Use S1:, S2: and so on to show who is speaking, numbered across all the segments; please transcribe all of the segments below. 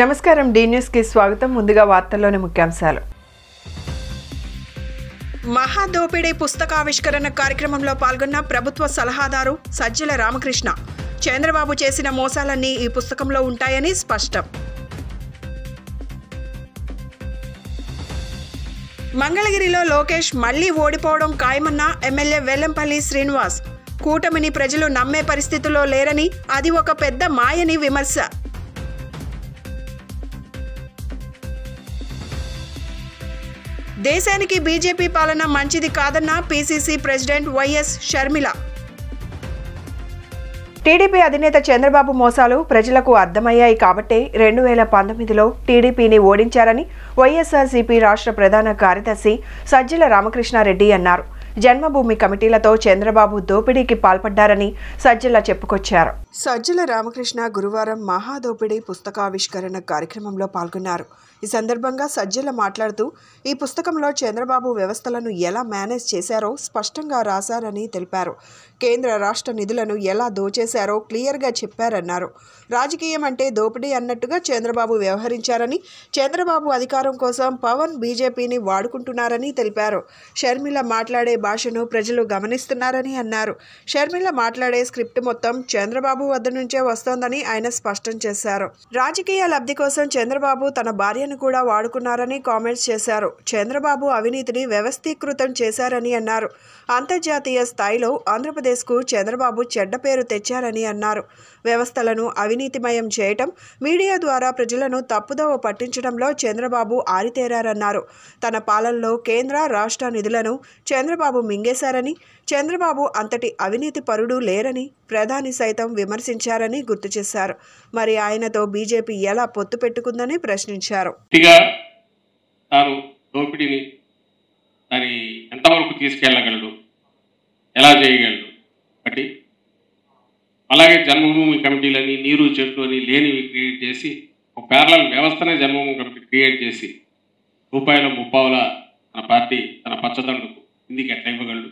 S1: నమస్కారం D news కి స్వాగతం. ముందుగా వార్తల్లోని ముఖ్యాంశాలు. మహాదోపిడీ పుస్తకావిష్కరణ కార్యక్రమంలో పాల్గొన్న ప్రభుత్వ సలహాదారు సజ్జల రామకృష్ణ. చంద్రబాబు చేసిన మోసాలన్నీ ఈ పుస్తకంలో ఉంటాయని స్పష్టం. మంగళగిరిలో లోకేష్ మళ్లీ ఓడిపోవడం ఖాయమన్న ఎమ్మెల్యే వెల్లంపల్లి శ్రీనివాస్. కూటమిని ప్రజలు నమ్మే పరిస్థితుల్లో లేరని, అది ఒక పెద్ద మాయని విమర్శ. దేశానికి బీజేపీ పాలన మంచిది కాదన్న PCC president YS Sharmila. TDP అధినేత చంద్రబాబు మోసాలు ప్రజలకు అర్థమయ్యాయి కాబట్టే 2019లో టీడీపీని ఓడించారని వైఎస్ఆర్సీపీ రాష్ట్ర ప్రధాన కార్యదర్శి సజ్జల రామకృష్ణారెడ్డి అన్నారు. జన్మభూమి కమిటీలతో చంద్రబాబు దోపిడీకి పాల్పడ్డారని సజ్జల చెప్పుకొచ్చారు. సజ్జల రామకృష్ణ గురువారం మహాదోపిడీ పుస్తకావిష్కరణ కార్యక్రమంలో పాల్గొన్నారు. ఈ సందర్భంగా సజ్జల మాట్లాడుతూ, ఈ పుస్తకంలో చంద్రబాబు వ్యవస్థలను ఎలా మేనేజ్ చేశారో స్పష్టంగా రాశారని తెలిపారు. కేంద్ర రాష్ట్ర నిధులను ఎలా దోచేశారో క్లియర్గా చెప్పారన్నారు. రాజకీయం అంటే దోపిడీ అన్నట్టుగా చంద్రబాబు వ్యవహరించారని, చంద్రబాబు అధికారం కోసం పవన్ బీజేపీని వాడుకుంటున్నారని తెలిపారు. షర్మిల మాట్లాడే భాషను ప్రజలు గమనిస్తున్నారని అన్నారు. షర్మిల మాట్లాడే స్క్రిప్ట్ మొత్తం చంద్రబాబు వద్ద నుంచే వస్తోందని ఆయన స్పష్టం చేశారు. రాజకీయ లబ్ధి కోసం చంద్రబాబు తన భార్యను కూడా వాడుకున్నారని కామెంట్స్ చేశారు. చంద్రబాబు అవినీతిని వ్యవస్థీకృతం చేశారని అన్నారు. అంతర్జాతీయ స్థాయిలో ఆంధ్రప్రదేశ్కు చంద్రబాబు చెడ్డ పేరు తెచ్చారని అన్నారు. వ్యవస్థలను అవినీతిమయం చేయటం, మీడియా ద్వారా ప్రజలను తప్పుదోవ పట్టించడంలో చంద్రబాబు ఆరితేరారన్నారు. తన పాలనలో కేంద్ర రాష్ట్ర నిధులను చంద్రబాబు మింగేశారని, చంద్రబాబు అంతటి అవినీతి పరుడు లేరని ప్రధాని సైతం విమర్శించారని గుర్తు చేశారు. మరి ఆయనతో బీజేపీ ఎలా పొత్తు పెట్టుకుందని ప్రశ్నించారు.
S2: తాను దోపిడీని దాని ఎంతవరకు తీసుకెళ్ళగలడు, ఎలా చేయగలడు బట్టి, అలాగే జన్మభూమి కమిటీలని, నీరు చెట్లు అని లేనివి క్రియేట్ చేసి ఒక ప్యారలల్ వ్యవస్థనే జన్మభూమి కమిటీ క్రియేట్ చేసి రూపాయల ముప్పావుల తన పార్టీ తన పచ్చదండుకు ఇందుకు ఎట్లా ఇవ్వగలడు.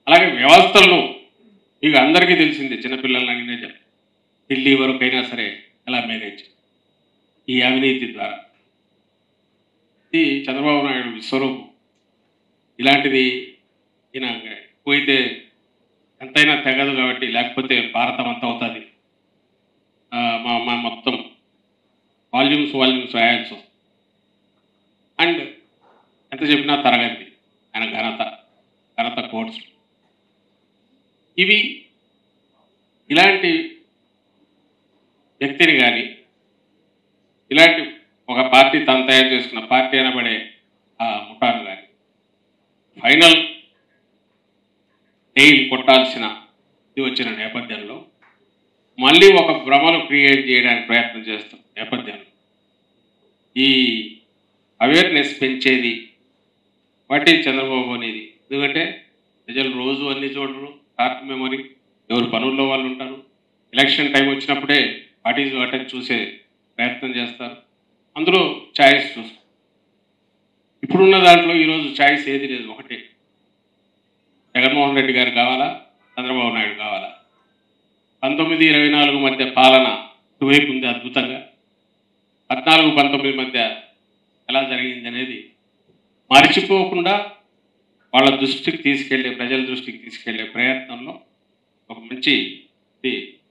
S2: అలాగే వ్యవస్థలను ఇక అందరికీ తెలిసిందే, చిన్నపిల్లలని అడిగినే చెప్పారు, ఢిల్లీ వరకు అయినా సరే ఎలా మేనేజ్ ఈ అవినీతి ద్వారా. ఇది చంద్రబాబు నాయుడు విశ్వరూపం. ఇలాంటిది ఈయన పోయితే ఎంతైనా తెగదు కాబట్టి, లేకపోతే భారతం అంతా అవుతుంది, మా మొత్తం వాల్యూమ్స్ రాయాల్సి వస్తుంది. అండ్ ఎంత చెప్పినా తరగతి ఆయన ఘనత కోర్స్. ఇవి ఇలాంటి వ్యక్తిని కానీ, ఇలాంటి ఒక పార్టీ తను తయారు చేసుకున్న పార్టీ అనబడే ఆ ముఠాను కానీ ఫైనల్ నెయిల్ కొట్టాల్సిన ఇది వచ్చిన నేపథ్యంలో మళ్ళీ ఒక భ్రమను క్రియేట్ చేయడానికి ప్రయత్నం చేస్తున్న నేపథ్యంలో ఈ అవేర్నెస్ పెంచేది వాటి చంద్రబాబు అనేది. ఎందుకంటే ప్రజలు రోజు అన్ని చూడరు, షార్ట్ మెమరీ, ఎవరు పనుల్లో వాళ్ళు ఉంటారు. ఎలక్షన్ టైం వచ్చినప్పుడే వాట్ ఈజ్ వాట్ అని చూసే ప్రయత్నం చేస్తారు. అందులో ఛాయిస్ చూస్తారు. ఇప్పుడున్న దాంట్లో ఈరోజు ఛాయిస్ ఏది లేదు, ఒకటే, జగన్మోహన్ రెడ్డి గారు కావాలా, చంద్రబాబు నాయుడు కావాలా. 19-24 మధ్య పాలన ఇటువైపు ఉంది అద్భుతంగా. 14-19 మధ్య ఎలా జరిగింది అనేది మర్చిపోకుండా వాళ్ళ దృష్టికి ప్రజల దృష్టికి తీసుకెళ్లే ప్రయత్నంలో ఒక మంచి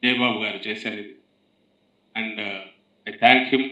S2: జయబాబు గారు చేశారు ఇది. And I thank him.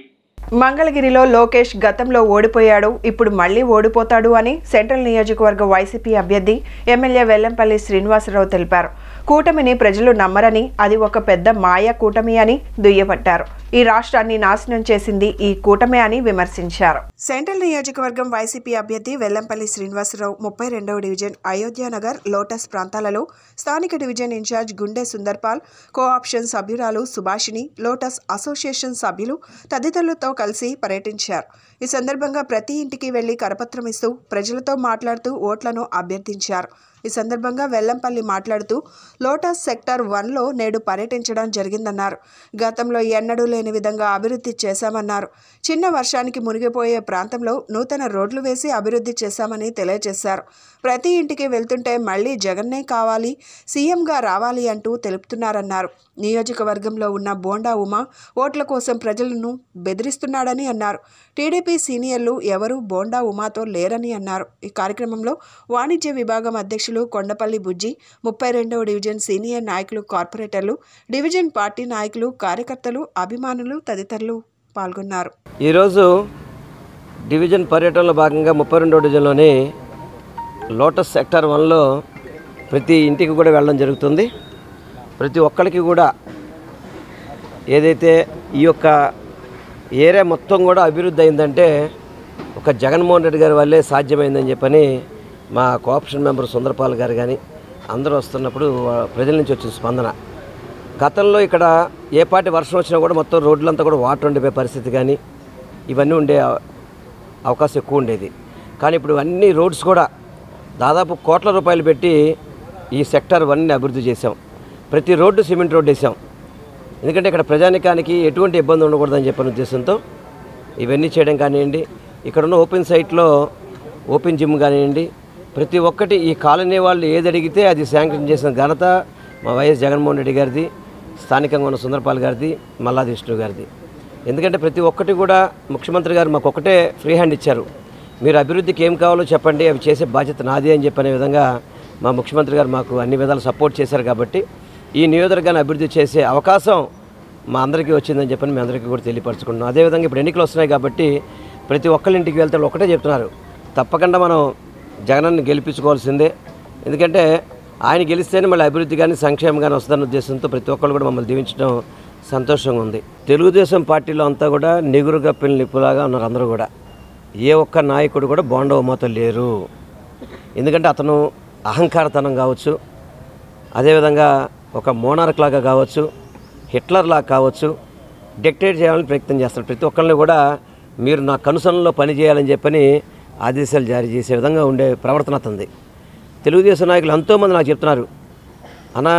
S1: మంగళగిరిలో లోకేష్ గతంలో ఓడిపోయాడు, ఇప్పుడు మళ్లీ ఓడిపోతాడు అని సెంట్రల్ నియోజకవర్గ వైసీపీ అభ్యర్థి ఎమ్మెల్యే వెల్లంపల్లి శ్రీనివాసరావు తెలిపారు. కూటమిని ప్రజలు నమ్మరని, అది ఒక పెద్ద మాయా కూటమి అని దుయ్యబట్టారు. ఈ రాష్ట్రాన్ని నాశనం చేసింది ఈ కూటమి అని విమర్శించారు. సెంట్రల్ నియోజకవర్గం వైసీపీ అభ్యర్థి వెల్లంపల్లి శ్రీనివాసరావు 32వ డివిజన్ అయోధ్యానగర్, లోటస్ ప్రాంతాలలో స్థానిక డివిజన్ ఇన్ఛార్జ్ గుండె సుందర్పాల్, కోఆప్షన్ సభ్యురాలు సుభాషిణి, లోటస్ అసోసియేషన్ సభ్యులు తదితరులతో కలిసి పర్యటించారు. ఈ సందర్భంగా ప్రతి ఇంటికి వెళ్లి కరపత్రం ఇస్తూ ప్రజలతో మాట్లాడుతూ ఓట్లను అభ్యర్థించారు. ఈ సందర్భంగా వెల్లంపల్లి మాట్లాడుతూ లోటస్ సెక్టార్ 1లో నేడు పర్యటించడం జరిగిందన్నారు. గతంలో ఎన్నడూ లేని విధంగా అభివృద్ధి చేశామన్నారు. చిన్న వర్షానికి మునిగిపోయే ప్రాంతంలో నూతన రోడ్లు వేసి అభివృద్ధి చేశామని తెలియజేశారు. ప్రతి ఇంటికి వెళ్తుంటే మళ్లీ జగన్నే కావాలి, సీఎంగా రావాలి అంటూ తెలుపుతున్నారన్నారు. నియోజకవర్గంలో ఉన్న బోండా ఉమా ఓట్ల కోసం ప్రజలను బెదిరిస్తున్నాడని అన్నారు. టీడీపీ సీనియర్లు ఎవరూ బోండా ఉమాతో లేరని అన్నారు. ఈ కార్యక్రమంలో వాణిజ్య విభాగం అధ్యక్షులు కొండపల్లి బుజ్జి, 32వ డివిజన్ సీనియర్ నాయకులు, కార్పొరేటర్లు, డివిజన్ పార్టీ నాయకులు, కార్యకర్తలు, అభిమానులు తదితరులు పాల్గొన్నారు.
S3: ఈరోజు డివిజన్ పర్యటనలో భాగంగా 32వ డివిజన్లోని లోటస్ సెక్టార్ 1లో ప్రతి ఇంటికి కూడా వెళ్ళడం జరుగుతుంది. ప్రతి ఒక్కరికి కూడా ఏదైతే ఈ యొక్క ఏరియా మొత్తం కూడా అభివృద్ధి అయిందంటే ఒక జగన్మోహన్ రెడ్డి గారి వల్లే సాధ్యమైందని చెప్పని మా కోఆపరేషన్ మెంబర్ సుందరపాల్ గారు కానీ అందరూ వస్తున్నప్పుడు ప్రజల నుంచి వచ్చిన స్పందన. గతంలో ఇక్కడ ఏ పాటి వర్షం వచ్చినా కూడా మొత్తం రోడ్లంతా కూడా వాటర్ ఉండిపోయే పరిస్థితి కానీ ఇవన్నీ ఉండే అవకాశం ఎక్కువ ఉండేది. కానీ ఇప్పుడు అన్ని రోడ్స్ కూడా దాదాపు కోట్ల రూపాయలు పెట్టి ఈ సెక్టార్ 1ని అభివృద్ధి చేసాం. ప్రతి రోడ్డు సిమెంట్ రోడ్డు వేసాం. ఎందుకంటే ఇక్కడ ప్రజానికానికి ఎటువంటి ఇబ్బంది ఉండకూడదని చెప్పిన ఉద్దేశంతో ఇవన్నీ చేయడం కానివ్వండి, ఇక్కడ ఉన్న ఓపెన్ సైట్లో ఓపెన్ జిమ్ కానివ్వండి, ప్రతి ఒక్కటి ఈ కాలనీ వాళ్ళు ఏది అడిగితే అది శాంక్షన్ చేసిన ఘనత మా వైఎస్ జగన్మోహన్ రెడ్డి గారిది, స్థానికంగా ఉన్న సుందరపాల్ గారిది, మల్లాది విష్ణు గారిది. ఎందుకంటే ప్రతి ఒక్కటి కూడా ముఖ్యమంత్రి గారు మాకు ఒక్కటే ఫ్రీ హ్యాండ్ ఇచ్చారు. మీరు అభివృద్ధికి ఏం కావాలో చెప్పండి, అవి చేసే బాధ్యత నాది అని చెప్పనే విధంగా మా ముఖ్యమంత్రి గారు మాకు అన్ని విధాలు సపోర్ట్ చేశారు. కాబట్టి ఈ నియోజకవర్గాన్ని అభివృద్ధి చేసే అవకాశం మా అందరికీ వచ్చిందని చెప్పని మీ అందరికీ కూడా తెలియపరచుకుంటున్నాం. అదేవిధంగా ఇప్పుడు ఎన్నికలు వస్తున్నాయి కాబట్టి ప్రతి ఒక్కళ్ళ ఇంటికి వెళ్తే ఒకటే చెప్తున్నారు, తప్పకుండా మనం జగనన్ని గెలిపించుకోవాల్సిందే. ఎందుకంటే ఆయన గెలిస్తేనే మళ్ళీ అభివృద్ధి కానీ సంక్షేమం కానీ వస్తుందన్న ఉద్దేశంతో ప్రతి ఒక్కళ్ళు కూడా మమ్మల్ని దీవించడం సంతోషంగా ఉంది. తెలుగుదేశం పార్టీలో అంతా కూడా నిగురు గప్పిన నిప్పులాగా ఉన్నారు. అందరూ కూడా ఏ ఒక్క నాయకుడు కూడా బోండా ఉమాతో లేరు. ఎందుకంటే అతను అహంకారతనం కావచ్చు, అదేవిధంగా ఒక మోనార్క్ లాగా కావచ్చు, హిట్లర్ లాగా కావచ్చు, డిక్టేట్ చేయాలని ప్రయత్నం చేస్తారు. ప్రతి ఒక్కరిని కూడా మీరు నా కనుసనలో పనిచేయాలని చెప్పని ఆదేశాలు జారీ చేసే విధంగా ఉండే ప్రవర్తన అతనిది. తెలుగుదేశం నాయకులు ఎంతోమంది నాకు చెప్తున్నారు, అన్నా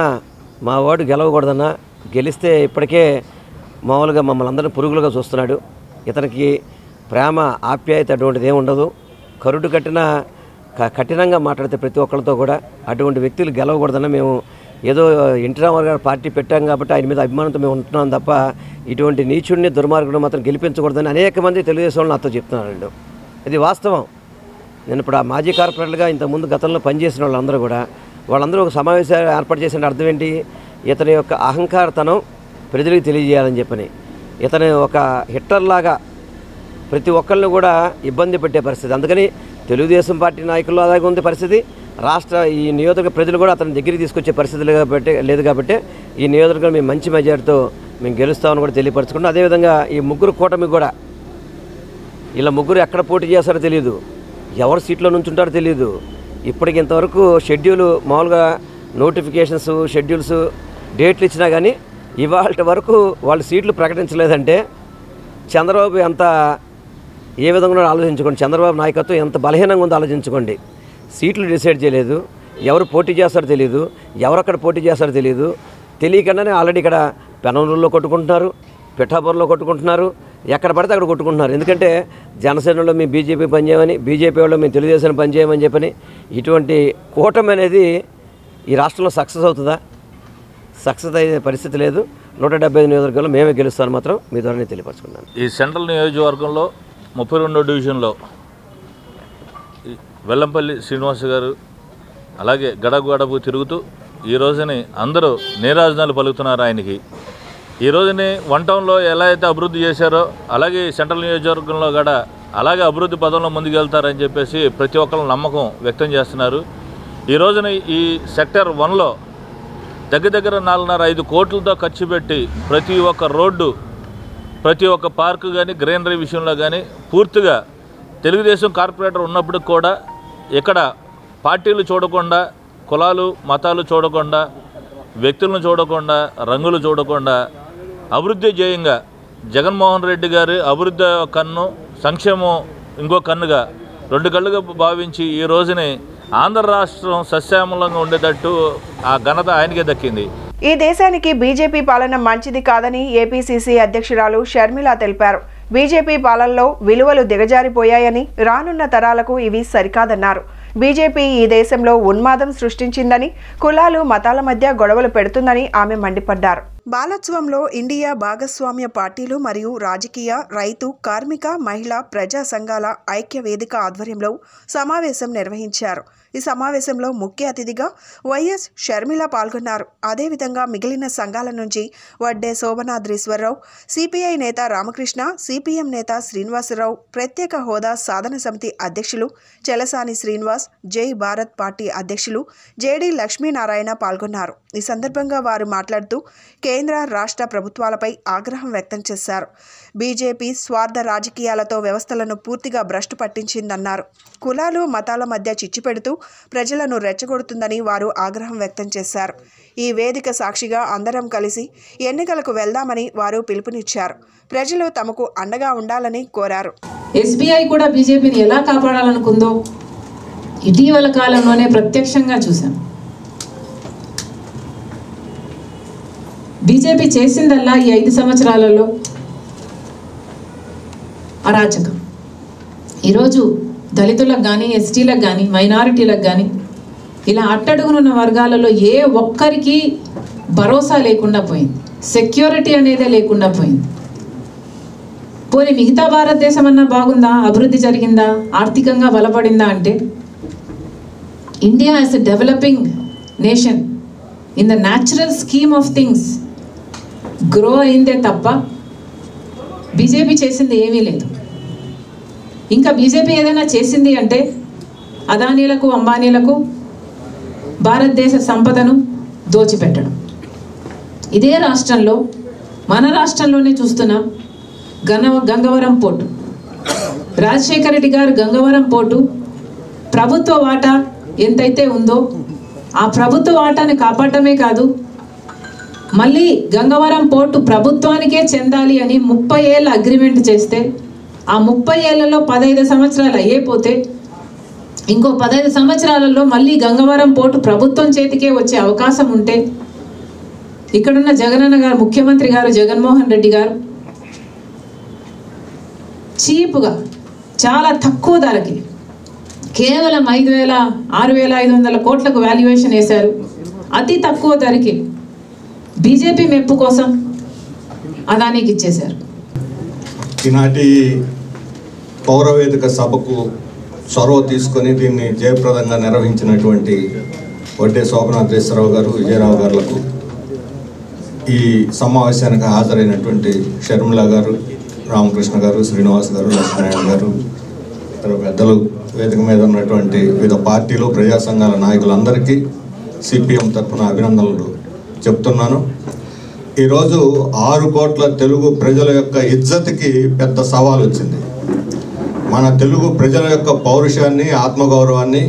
S3: మా వాడు గెలవకూడదన్నా, గెలిస్తే ఇప్పటికే మామూలుగా మమ్మల్ని అందరినీ పురుగులుగా చూస్తున్నాడు, ఇతనికి ప్రేమ ఆప్యాయత అటువంటిది ఏమి ఉండదు, కరుడు కఠినంగా మాట్లాడితే ప్రతి ఒక్కరితో కూడా అటువంటి వ్యక్తులు గెలవకూడదన్నా, మేము ఏదో ఎన్టీ రామారావు గారు పార్టీ పెట్టాం కాబట్టి ఆయన మీద అభిమానంతో మేము ఉంటున్నాం తప్ప ఇటువంటి నీచుడిని దుర్మార్గుడు మాత్రం గెలిపించకూడదని అనేక మంది తెలుగుదేశం వాళ్ళు నాతో చెప్తున్నారు. ఇది వాస్తవం. నేను ఇప్పుడు ఆ మాజీ కార్పొరేటర్గా ఇంతకుముందు గతంలో పనిచేసిన వాళ్ళందరూ ఒక సమావేశాలు ఏర్పాటు చేసిన అర్థం ఏంటి, ఇతని యొక్క అహంకారతనం ప్రజలకు తెలియజేయాలని చెప్పని, ఇతని ఒక హిట్లర్లాగా ప్రతి ఒక్కరిని కూడా ఇబ్బంది పెట్టే పరిస్థితి. అందుకని తెలుగుదేశం పార్టీ నాయకుల్లో అలాగే ఉంది పరిస్థితి. ఈ నియోజకవర్గ ప్రజలు కూడా అతని దగ్గరికి తీసుకొచ్చే పరిస్థితి లేదు కాబట్టి ఈ నియోజకవర్గం మేము మంచి మెజార్టీతో మేము గెలుస్తామని కూడా తెలియపరచుకుంటాం. అదేవిధంగా ఈ ముగ్గురు కూటమి కూడా ఇలా ముగ్గురు ఎక్కడ పోటీ చేస్తారో తెలియదు, ఎవరు సీట్లో నుంచుంటారో తెలియదు. ఇప్పటికి ఇంతవరకు షెడ్యూల్ మామూలుగా నోటిఫికేషన్స్ షెడ్యూల్స్ డేట్లు ఇచ్చినా కానీ ఇవాళ వరకు వాళ్ళు సీట్లు ప్రకటించలేదంటే చంద్రబాబు ఎంత ఏ విధంగా ఆలోచించుకోండి, చంద్రబాబు నాయకత్వం ఎంత బలహీనంగా ఉందో ఆలోచించుకోండి. సీట్లు డిసైడ్ చేయలేదు, ఎవరు పోటీ చేస్తారో తెలియదు, ఎవరక్కడ పోటీ చేస్తారో తెలియదు. తెలియకుండానే ఆల్రెడీ ఇక్కడ పెనమలూరులో కొట్టుకుంటున్నారు, పిఠాపురంలో కొట్టుకుంటున్నారు, ఎక్కడ పడితే అక్కడ కొట్టుకుంటున్నారు. ఎందుకంటే జనసేనలో మేము బీజేపీ పనిచేయమని, బీజేపీ వాళ్ళు మేము తెలుగుదేశం పనిచేయమని చెప్పని ఇటువంటి కూటమి అనేది ఈ రాష్ట్రంలో సక్సెస్ అవుతుందా? సక్సెస్ అయ్యే పరిస్థితి లేదు. 175 నియోజకవర్గంలో మేమే గెలుస్తాను మాత్రం మీ ద్వారా తెలియపరచుకున్నాను.
S4: ఈ సెంట్రల్ నియోజకవర్గంలో 32వ డివిజన్లో వెల్లంపల్లి శ్రీనివాస్ గారు అలాగే గడపు తిరుగుతూ ఈ రోజుని అందరూ నీరాజనాలు పలుకుతున్నారు ఆయనకి. ఈ రోజుని వన్ టౌన్లో ఎలా అయితే అభివృద్ధి చేశారో అలాగే సెంట్రల్ నియోజకవర్గంలో కూడా అలాగే అభివృద్ధి పదంలో ముందుకెళ్తారని చెప్పేసి ప్రతి ఒక్కరు నమ్మకం వ్యక్తం చేస్తున్నారు. ఈ రోజున ఈ సెక్టర్ 1లో దగ్గర 4.5 కోట్లతో ఖర్చు పెట్టి ప్రతి ఒక్క రోడ్డు, ప్రతి ఒక్క పార్కు కానీ గ్రీనరీ విషయంలో కానీ పూర్తిగా తెలుగుదేశం కార్పొరేటర్ ఉన్నప్పుడు కూడా ఇక్కడ పార్టీలు చూడకుండా, కులాలు మతాలు చూడకుండా, వ్యక్తులను చూడకుండా, రంగులు చూడకుండా అభివృద్ధి ధ్యేయంగా జగన్మోహన్ రెడ్డి గారు అభివృద్ధి కన్ను, సంక్షేమం ఇంకో కన్నుగా 2 కళ్ళుగా భావించి ఈ రోజుని ఆంధ్ర రాష్ట్రం సస్యామలంగా ఉండేటట్టు ఆ ఘనత ఆయనకే దక్కింది.
S1: ఈ దేశానికి బీజేపీ పాలన మంచిది కాదని ఏపీసీసీ అధ్యక్షురాలు షర్మిల తెలిపారు. బీజేపీ పాలనలో విలువలు దిగజారిపోయాయని, రానున్న తరాలకు ఇవి సరికాదన్నారు. బీజేపీ ఈ దేశంలో ఉన్మాదం సృష్టించిందని, కులాలు మతాల మధ్య గొడవలు పెడుతుందని ఆమె మండిపడ్డారు. బాలోత్సవంలో ఇండియా భాగస్వామ్య పార్టీలు మరియు రాజకీయ, రైతు, కార్మిక, మహిళా, ప్రజా సంఘాల ఐక్య వేదిక ఆధ్వర్యంలో సమావేశం నిర్వహించారు. ఈ సమావేశంలో ముఖ్య అతిథిగా వైఎస్ షర్మిల పాల్గొన్నారు. అదేవిధంగా మిగిలిన సంఘాల నుంచి వడ్డే శోభనాద్రీశ్వరరావు, సిపిఐ నేత రామకృష్ణ, సిపిఎం నేత శ్రీనివాసరావు, ప్రత్యేక హోదా సాధన సమితి అధ్యక్షులు చెలసాని శ్రీనివాస్, జై భారత్ పార్టీ అధ్యక్షులు జేడి లక్ష్మీనారాయణ పాల్గొన్నారు. ఈ సందర్భంగా వారు మాట్లాడుతూ కేంద్ర, రాష్ట్ర ప్రభుత్వాలపై ఆగ్రహం వ్యక్తం చేశారు. బీజేపీ స్వార్థ రాజకీయాలతో వ్యవస్థలను పూర్తిగా భ్రష్టు పట్టించిందన్నారు. కులాలు, మతాల మధ్య చిచ్చు పెడుతూ ప్రజలను రెచ్చగొడుతుందని వారు ఆగ్రహం వ్యక్తం చేశారు. ఈ వేదిక సాక్షిగా అందరం కలిసి ఎన్నికలకు వెళ్దామని వారు పిలుపునిచ్చారు. ప్రజలు తమకు అండగా ఉండాలని కోరారు.
S5: ఎస్బీఐ కూడా బీజేపీని ఎలా కాపాడాలనుకుందో ఇటీవల కాలంలోనే ప్రత్యక్షంగా చూశాం. బీజేపీ చేసిందల్లా ఈ 5 సంవత్సరాలలో అరాచకం. ఈరోజు దళితులకు కానీ, ఎస్టీలకు కానీ, మైనారిటీలకు కానీ, ఇలా అట్టడుగునున్న వర్గాలలో ఏ ఒక్కరికి భరోసా లేకుండా పోయింది. సెక్యూరిటీ అనేదే లేకుండా పోయింది. పోనీ మిగతా భారతదేశం అన్నా బాగుందా, అభివృద్ధి జరిగిందా, ఆర్థికంగా బలపడిందా అంటే India as a developing nation in the natural scheme of things grow అయిందే తప్ప బీజేపీ చేసింది ఏమీ లేదు. ఇంకా బీజేపీ ఏదైనా చేసింది అంటే అదానీలకు, అంబానీలకు భారతదేశ సంపదను దోచిపెట్టడం. ఇదే రాష్ట్రంలో, మన రాష్ట్రంలోనే చూస్తున్నాం. గంగవరం పోర్టు, రాజశేఖర రెడ్డి గారు గంగవరం పోర్టు ప్రభుత్వ వాటా ఎంతైతే ఉందో ఆ ప్రభుత్వ వాటాను కాపాడటమే కాదు, మళ్ళీ గంగవరం పోర్టు ప్రభుత్వానికే చెందాలి అని 30 ఏళ్ళ అగ్రిమెంట్ చేస్తే ఆ 30 ఏళ్లలో 15 సంవత్సరాలు అయిపోతే ఇంకో 15 సంవత్సరాలలో మళ్ళీ గంగవరం పోర్టు ప్రభుత్వం చేతికే వచ్చే అవకాశం ఉంటే ఇక్కడున్న జగనన్న గారు, ముఖ్యమంత్రి గారు జగన్మోహన్ రెడ్డి గారు చీప్గా, చాలా తక్కువ ధరకి, కేవలం 6,500 కోట్లకు వాల్యుయేషన్ వేశారు. అతి తక్కువ ధరకి బీజేపీ మెప్పు కోసం అదానికి ఇచ్చేశారు.
S6: ఈనాటి పౌరవేదిక సభకు చొరవ తీసుకొని దీన్ని జయప్రదంగా నిర్వహించినటువంటి వడ్డే శోభనాద్రీశ్వరరావు గారు, విజయరావు గారులకు, ఈ సమావేశానికి హాజరైనటువంటి షర్మిల గారు, రామకృష్ణ గారు, శ్రీనివాస్ గారు, లక్ష్మీనారాయణ గారు, ఇతర పెద్దలు, వేదిక మీద ఉన్నటువంటి వివిధ పార్టీలు, ప్రజా సంఘాల నాయకులందరికీ సిపిఎం తరఫున అభినందనలు చెప్తున్నాను. ఈరోజు 6 కోట్ల తెలుగు ప్రజల యొక్క ఇజ్జతికి పెద్ద సవాల్ వచ్చింది. మన తెలుగు ప్రజల యొక్క పౌరుషాన్ని, ఆత్మగౌరవాన్ని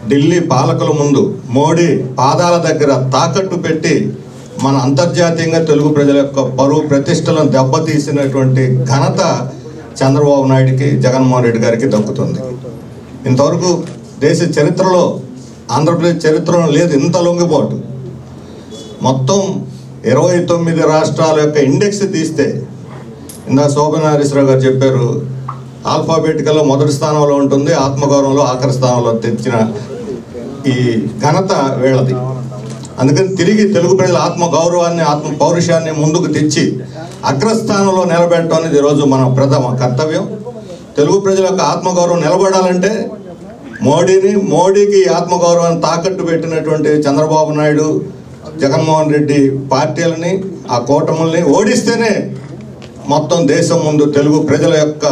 S6: ఢిల్లీ పాలకుల ముందు, మోడీ పాదాల దగ్గర తాకట్టు పెట్టి మన అంతర్జాతీయంగా తెలుగు ప్రజల యొక్క పరువు ప్రతిష్టలను దెబ్బతీసినటువంటి ఘనత చంద్రబాబు నాయుడికి, జగన్మోహన్ రెడ్డి గారికి దక్కుతుంది. ఇంతవరకు దేశ చరిత్రలో, ఆంధ్రప్రదేశ్ చరిత్రలో లేదు ఇంత లొంగిపోటు. మొత్తం 29 రాష్ట్రాల యొక్క ఇండెక్స్ తీస్తే, ఇందా శోభనాద్రీశ్వరరావు గారు చెప్పారు, ఆల్ఫాబెటికల్లో మొదటి స్థానంలో ఉంటుంది, ఆత్మగౌరవంలో ఆఖరి స్థానంలో తెచ్చిన ఈ ఘనత వీళ్ళది. అందుకని తిరిగి తెలుగు ప్రజల ఆత్మగౌరవాన్ని, ఆత్మ పౌరుషాన్ని ముందుకు తెచ్చి అగ్రస్థానంలో నిలబెట్టడం అనేది ఈరోజు మన ప్రథమ కర్తవ్యం. తెలుగు ప్రజల యొక్క ఆత్మగౌరవం నిలబడాలంటే మోడీకి ఆత్మగౌరవాన్ని తాకట్టు పెట్టినటువంటి చంద్రబాబు నాయుడు, జగన్మోహన్ రెడ్డి పార్టీలని, ఆ కూటముల్ని ఓడిస్తేనే మొత్తం దేశం ముందు తెలుగు ప్రజల యొక్క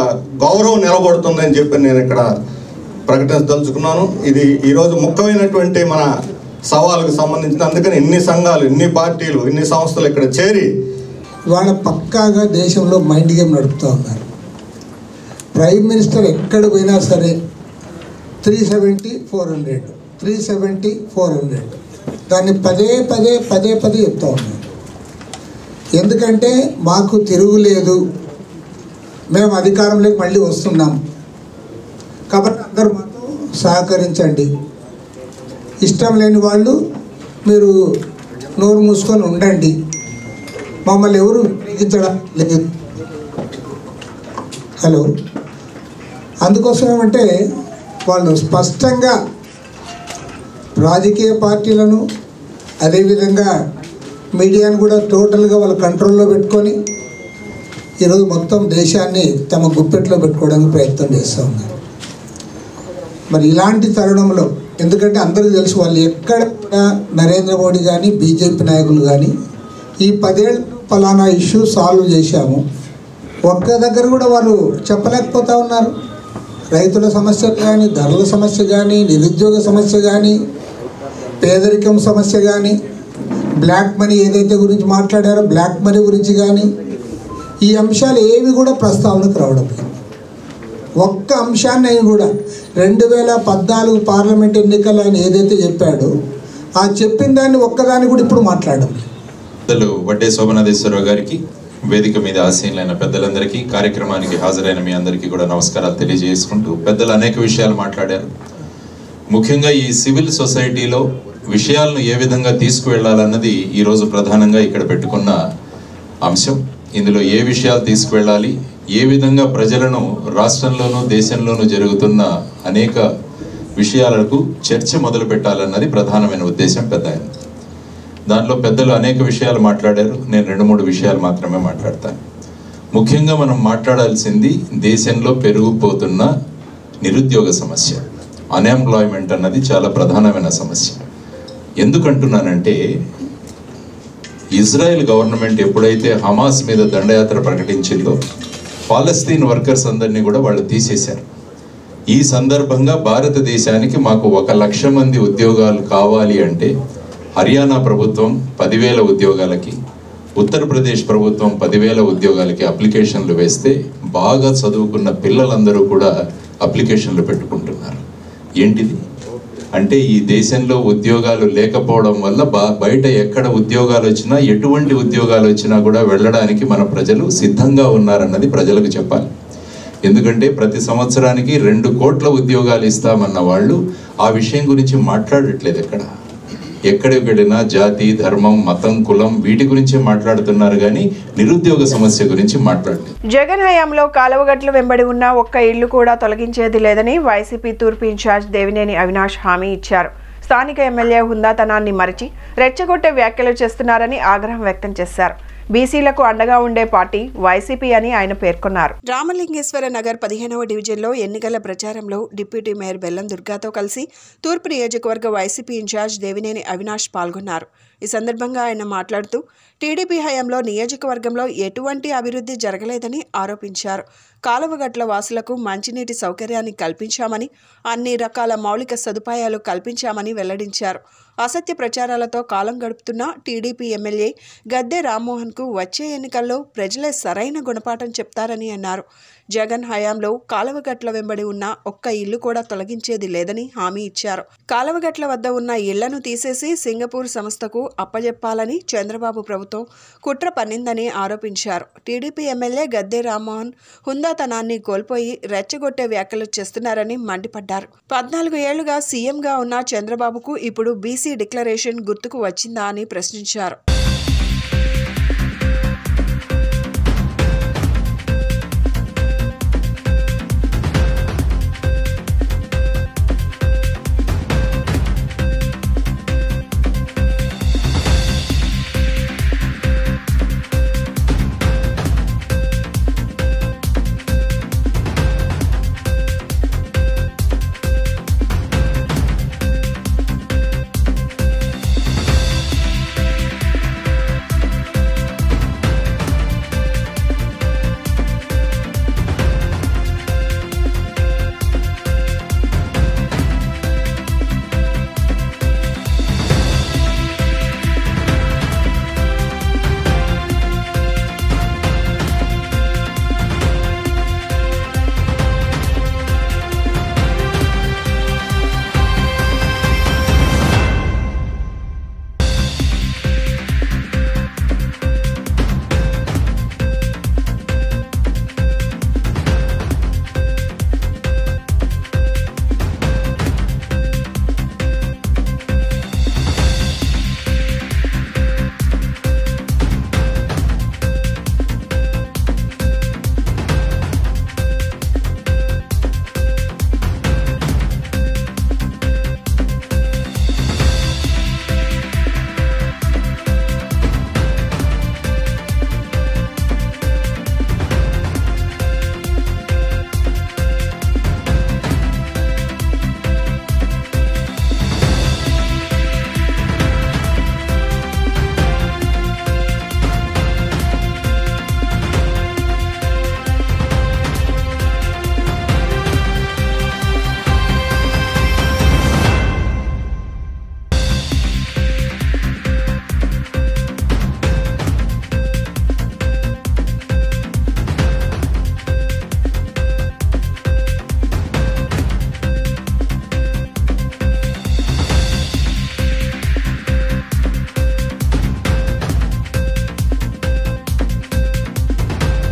S6: గౌరవం నిలబడుతుందని చెప్పి నేను ఇక్కడ ప్రకటించదలుచుకున్నాను. ఇది ఈరోజు ముఖ్యమైనటువంటి మన సవాళ్ళకు సంబంధించిన, అందుకని ఇన్ని సంఘాలు, ఇన్ని పార్టీలు, ఇన్ని సంస్థలు ఇక్కడ చేరి
S7: వాళ్ళ పక్కాగా దేశంలో మైండ్ గేమ్ నడుపుతూ ఉన్నారు. ప్రైమ్ మినిస్టర్ ఎక్కడ పోయినా సరే 370, 400 దాన్ని పదే చెప్తూ ఉన్నారు. ఎందుకంటే మాకు తిరుగులేదు, మేము అధికారంలోకి మళ్ళీ వస్తున్నాం కాబట్టి అందరూ మాతో సహకరించండి, ఇష్టం లేని వాళ్ళు మీరు నోరు మూసుకొని ఉండండి, మమ్మల్ని ఎవరు వినిపించడం లేదు. హలో, అందుకోసం ఏమంటే వాళ్ళు స్పష్టంగా రాజకీయ పార్టీలను అదేవిధంగా మీడియాను కూడా టోటల్గా వాళ్ళ కంట్రోల్లో పెట్టుకొని ఈరోజు మొత్తం దేశాన్ని తమ గుప్పెట్లో పెట్టుకోవడానికి ప్రయత్నం చేస్తూ ఉన్నారు. మరి ఇలాంటి తరుణంలో, ఎందుకంటే అందరికీ తెలుసు వాళ్ళు ఎక్కడ కూడా నరేంద్ర మోడీ కానీ బీజేపీ నాయకులు కానీ ఈ 10 ఏళ్ళు ఫలానా ఇష్యూ సాల్వ్ చేశాము ఒక్క దగ్గర కూడా వాళ్ళు చెప్పలేకపోతూ ఉన్నారు. రైతుల సమస్య కానీ, ధరల సమస్య కానీ, నిరుద్యోగ సమస్య కానీ, పేదరికం సమస్య కానీ, బ్లాక్ మనీ ఏదైతే గురించి మాట్లాడారో బ్లాక్ మనీ గురించి కానీ, ఈ అంశాలు ఏవి కూడా ప్రస్తావనకు రావడం లేదు. ఒక్క అంశాన్ని కూడా 2014 పార్లమెంట్ ఎన్నికలు ఆయన ఏదైతే చెప్పాడో ఆ చెప్పిన దాన్ని ఒక్కదాన్ని కూడా ఇప్పుడు మాట్లాడడం లేదు.
S8: పెద్దలు వడ్డే శోభనాథేశ్వరరావు గారికి, వేదిక మీద ఆసీనులైన పెద్దలందరికీ, కార్యక్రమానికి హాజరైన మీ అందరికీ కూడా నమస్కారాలు తెలియజేసుకుంటూ, పెద్దలు అనేక విషయాలు మాట్లాడారు. ముఖ్యంగా ఈ సివిల్ సొసైటీలో విషయాలను ఏ విధంగా తీసుకువెళ్ళాలన్నది ఈరోజు ప్రధానంగా ఇక్కడ పెట్టుకున్న అంశం. ఇందులో ఏ విషయాలు తీసుకువెళ్ళాలి, ఏ విధంగా ప్రజలను రాష్ట్రంలోనూ దేశంలోనూ జరుగుతున్న అనేక విషయాలకు చర్చ మొదలు పెట్టాలన్నది ప్రధానమైన ఉద్దేశం. దాంట్లో పెద్దలు అనేక విషయాలు మాట్లాడారు. నేను 2-3 విషయాలు మాత్రమే మాట్లాడతాను. ముఖ్యంగా మనం మాట్లాడాల్సింది దేశంలో పెరిగిపోతున్న నిరుద్యోగ సమస్య, అన్ఎంప్లాయ్మెంట్ అన్నది చాలా ప్రధానమైన సమస్య. ఎందుకంటున్నానంటే, ఇజ్రాయెల్ గవర్నమెంట్ ఎప్పుడైతే హమాస్ మీద దండయాత్ర ప్రకటించిందో పాలస్తీన్ వర్కర్స్ అందరినీ కూడా వాళ్ళు తీసేశారు. ఈ సందర్భంగా భారతదేశానికి మాకు 1 లక్ష మంది ఉద్యోగాలు కావాలి అంటే హర్యానా ప్రభుత్వం 10,000 ఉద్యోగాలకి, ఉత్తరప్రదేశ్ ప్రభుత్వం 10,000 ఉద్యోగాలకి అప్లికేషన్లు వేస్తే బాగా చదువుకున్న పిల్లలందరూ కూడా అప్లికేషన్లు పెట్టుకుంటున్నారు. ఏంటిది అంటే, ఈ దేశంలో ఉద్యోగాలు లేకపోవడం వల్ల బయట ఎక్కడ ఉద్యోగాలు వచ్చినా, ఎటువంటి ఉద్యోగాలు వచ్చినా కూడా వెళ్ళడానికి మన ప్రజలు సిద్ధంగా ఉన్నారన్నది ప్రజలకు చెప్పాలి. ఎందుకంటే ప్రతి సంవత్సరానికి 2 కోట్ల ఉద్యోగాలు ఇస్తామన్న వాళ్ళు ఆ విషయం గురించి మాట్లాడట్లేదు. ఎక్కడికి వెళ్ళినా జాతి, ధర్మం, మతం, కులం వీటి గురించే మాట్లాడుతున్నారు కానీ నిరుద్యోగ సమస్య గురించి మాట్లాడలేదు.
S1: జగన్ హయాంలో కాలువగట్లు వెంబడి ఉన్న ఒక్క ఇల్లు కూడా తొలగించేది లేదని వైసీపీ తూర్పు ఇన్ఛార్జ్ దేవినేని అవినాష్ హామీ ఇచ్చారు. స్థానిక ఎమ్మెల్యే హుందాతనాన్ని మరిచి రెచ్చగొట్టే వ్యాఖ్యలు చేస్తున్నారని ఆగ్రహం వ్యక్తం చేశారు. బీసీలకు అండగా ఉండే పార్టీ వైసీపీ అని ఆయన పేర్కొన్నారు. రామలింగేశ్వర నగర్ 15వ డివిజన్లో ఎన్నికల ప్రచారంలో డిప్యూటీ మేయర్ బెల్లం దుర్గాతో కలిసి తూర్పు నియోజకవర్గ వైసీపీ ఇన్ఛార్జ్ దేవినేని అవినాష్ పాల్గొన్నారు. ఈ సందర్భంగా ఆయన మాట్లాడుతూ టీడీపీ హయాంలో నియోజకవర్గంలో ఎటువంటి అభివృద్ధి జరగలేదని ఆరోపించారు. కాలువగట్ల వాసులకు మంచినీటి సౌకర్యాన్ని కల్పించామని, అన్ని రకాల మౌలిక సదుపాయాలు కల్పించామని వెల్లడించారు. అసత్య ప్రచారాలతో కాలం గడుపుతున్న టీడీపీ ఎమ్మెల్యే గద్దె రామ్మోహన్కు వచ్చే ఎన్నికల్లో ప్రజలే సరైన గుణపాఠం చెప్తారని అన్నారు. జగన్ హయాంలో కాలువగట్ల వెంబడి ఉన్న ఒక్క ఇల్లు కూడా తొలగించేది లేదని హామీ ఇచ్చారు. కాలువగట్ల వద్ద ఉన్న ఇళ్లను తీసేసి సింగపూర్ సంస్థకు అప్పజెప్పాలని చంద్రబాబు ప్రభుత్వం కుట్ర పన్నిందని ఆరోపించారు. టీడీపీ ఎమ్మెల్యే గద్దె రామ్మోహన్ హుందాతనాన్ని కోల్పోయి రెచ్చగొట్టే వ్యాఖ్యలు చేస్తున్నారని మండిపడ్డారు. 14 ఏళ్లుగా సీఎంగా ఉన్న చంద్రబాబుకు ఇప్పుడు బీసీ డిక్లరేషన్ గుర్తుకు వచ్చిందా అని ప్రశ్నించారు.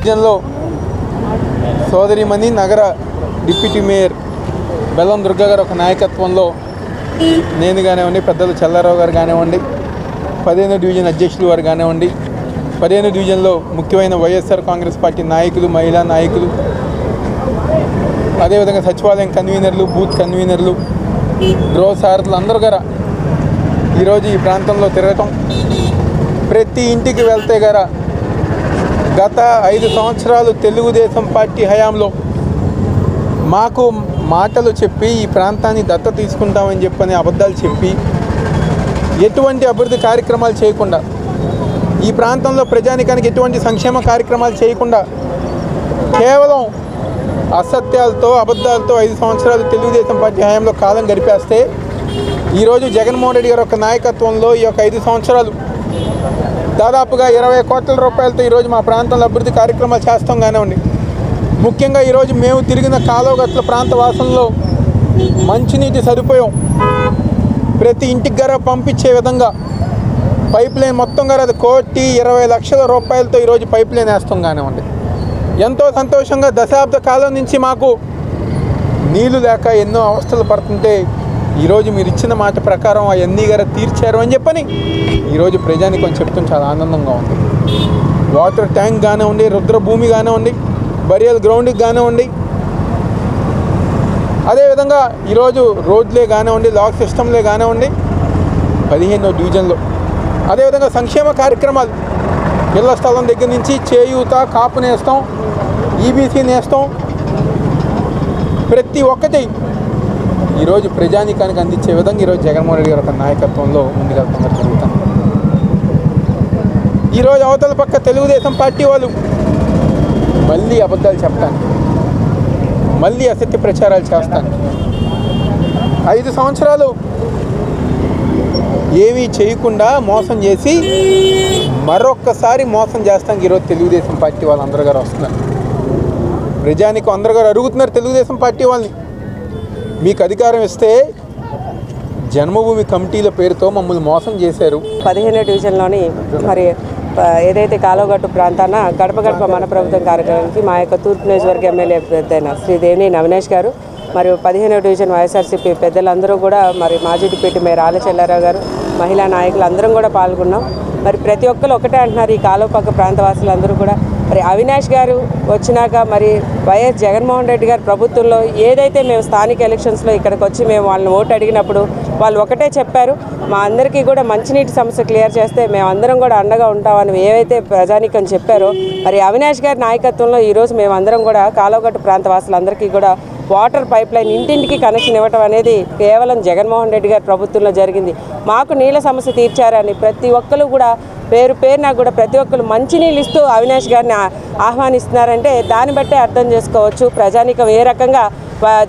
S9: డివిజన్లో సోదరిమణి నగర డిప్యూటీ మేయర్ బెల్లం దుర్గా గారు ఒక నాయకత్వంలో నేను కానివ్వండి, పెద్దలు చల్లారావు గారు కానివ్వండి, 15వ డివిజన్ అధ్యక్షులు వారు కానివ్వండి, 15వ డివిజన్లో ముఖ్యమైన వైఎస్ఆర్ కాంగ్రెస్ పార్టీ నాయకులు, మహిళా నాయకులు, అదేవిధంగా సచివాలయం కన్వీనర్లు, బూత్ కన్వీనర్లు, గృహ సారథులు అందరూ గారా ఈరోజు ఈ ప్రాంతంలో తిరగటం, ప్రతి ఇంటికి వెళ్తే గారా గత 5 సంవత్సరాలు తెలుగుదేశం పార్టీ హయాంలో మాకు మాటలు చెప్పి ఈ ప్రాంతాన్ని దత్తత తీసుకుంటామని చెప్పని అబద్ధాలు చెప్పి ఎటువంటి అభివృద్ధి కార్యక్రమాలు చేయకుండా, ఈ ప్రాంతంలో ప్రజానికానికి ఎటువంటి సంక్షేమ కార్యక్రమాలు చేయకుండా కేవలం అసత్యాలతో అబద్ధాలతో 5 సంవత్సరాలు తెలుగుదేశం పార్టీ హయాంలో కాలం గడిపేస్తే ఈరోజు జగన్మోహన్ రెడ్డి గారి యొక్క నాయకత్వంలో ఈ యొక్క 5 సంవత్సరాలు దాదాపుగా 20 కోట్ల రూపాయలతో ఈరోజు మా ప్రాంతంలో అభివృద్ధి కార్యక్రమాలు చేస్తాం కానివ్వండి. ముఖ్యంగా ఈరోజు మేము తిరిగిన కాలువగట్ల ప్రాంత వాసనలో మంచినీటి సదుపాయం ప్రతి ఇంటికి గారా పంపించే విధంగా పైప్ లైన్ మొత్తం గారా అది 1,20,00,000 రూపాయలతో ఈరోజు పైప్ లైన్ వేస్తాం కానివ్వండి. ఎంతో సంతోషంగా దశాబ్ద కాలం నుంచి మాకు నీళ్లు లేక ఎన్నో అవస్థలు పడుతుంటే ఈరోజు మీరు ఇచ్చిన మాట ప్రకారం అవన్నీ గారా తీర్చారు అని చెప్పని ఈరోజు ప్రజానికం చెప్తాం, చాలా ఆనందంగా ఉంది. వాటర్ ట్యాంక్ కానివ్వండి, రుద్రభూమి కానివ్వండి, బరియల్ గ్రౌండ్కి కానివ్వండి, అదేవిధంగా ఈరోజు రోడ్లే కానివ్వండి, లాక్ సిస్టంలే కానివ్వండి 15వ డివిజన్లో, అదేవిధంగా సంక్షేమ కార్యక్రమాలు ఇళ్ల స్థలం దగ్గర నుంచి చేయూత, కాపు నేస్తాం, ఈబీసీ నేస్తాం, ప్రతి ఒక్కటి ఈరోజు ప్రజానికానికి అందించే విధంగా ఈరోజు జగన్మోహన్ రెడ్డి గారి ఒక నాయకత్వంలో ముందుకెళ్తున్న జరుగుతాం. ఈరోజు అవతల పక్క తెలుగుదేశం పార్టీ వాళ్ళు మళ్ళీ అబద్ధాలు చెప్పడానికి, మళ్ళీ అసత్య ప్రచారాలు చేస్తాను. 5 సంవత్సరాలు ఏమీ చేయకుండా మోసం చేసి మరొక్కసారి మోసం చేస్తానికి ఈరోజు తెలుగుదేశం పార్టీ వాళ్ళు అందరూ గారు వస్తున్నారు. ప్రజానికి అందరూ గారు అడుగుతున్నారు తెలుగుదేశం పార్టీ వాళ్ళని, మీకు అధికారం ఇస్తే జన్మభూమి కమిటీల పేరుతో మమ్మల్ని మోసం చేశారు.
S10: 15వ డివిజన్లోని మరి ఏదైతే కాలువగట్టు ప్రాంతాన గడప గడప మన ప్రభుత్వం కార్యక్రమానికి మా యొక్క తూర్పు నియోజకవర్గ ఎమ్మెల్యే పెద్దయిన శ్రీ దేవినేని అవినాష్ గారు మరియు 15వ డివిజన్ వైఎస్ఆర్సీపీ పెద్దలందరూ కూడా మరి మాజీ డిప్యూటీ మేయర్ ఆళ్ళ చెల్లారావు గారు, మహిళా నాయకులు అందరం కూడా పాల్గొన్నాం. మరి ప్రతి ఒక్కరు ఒకటే అంటున్నారు, ఈ కాలువ పక్క ప్రాంతవాసులందరూ కూడా మరి అవినాష్ గారు వచ్చినాక మరి వైఎస్ జగన్మోహన్ రెడ్డి గారి ప్రభుత్వంలో ఏదైతే మేము స్థానిక ఎలక్షన్స్లో ఇక్కడికి వచ్చి మేము వాళ్ళని ఓటు అడిగినప్పుడు వాళ్ళు ఒకటే చెప్పారు, మా అందరికీ కూడా మంచినీటి సమస్య క్లియర్ చేస్తే మేమందరం కూడా అండగా ఉంటామని ఏవైతే ప్రజానికం చెప్పారో మరి అవినాష్ గారి నాయకత్వంలో ఈరోజు మేమందరం కూడా కాలువగట్టు ప్రాంత వాసులందరికీ కూడా వాటర్ పైప్ లైన్ ఇంటింటికి కనెక్షన్ ఇవ్వటం అనేది కేవలం జగన్మోహన్ రెడ్డి గారి ప్రభుత్వంలో జరిగింది. మాకు నీళ్ళ సమస్య తీర్చారని ప్రతి ఒక్కరు కూడా పేరున కూడా ప్రతి ఒక్కరు మంచినీళ్ళు ఇస్తూ అవినాష్ గారిని ఆహ్వానిస్తున్నారంటే దాన్ని బట్టే అర్థం చేసుకోవచ్చు ప్రజానికం ఏ రకంగా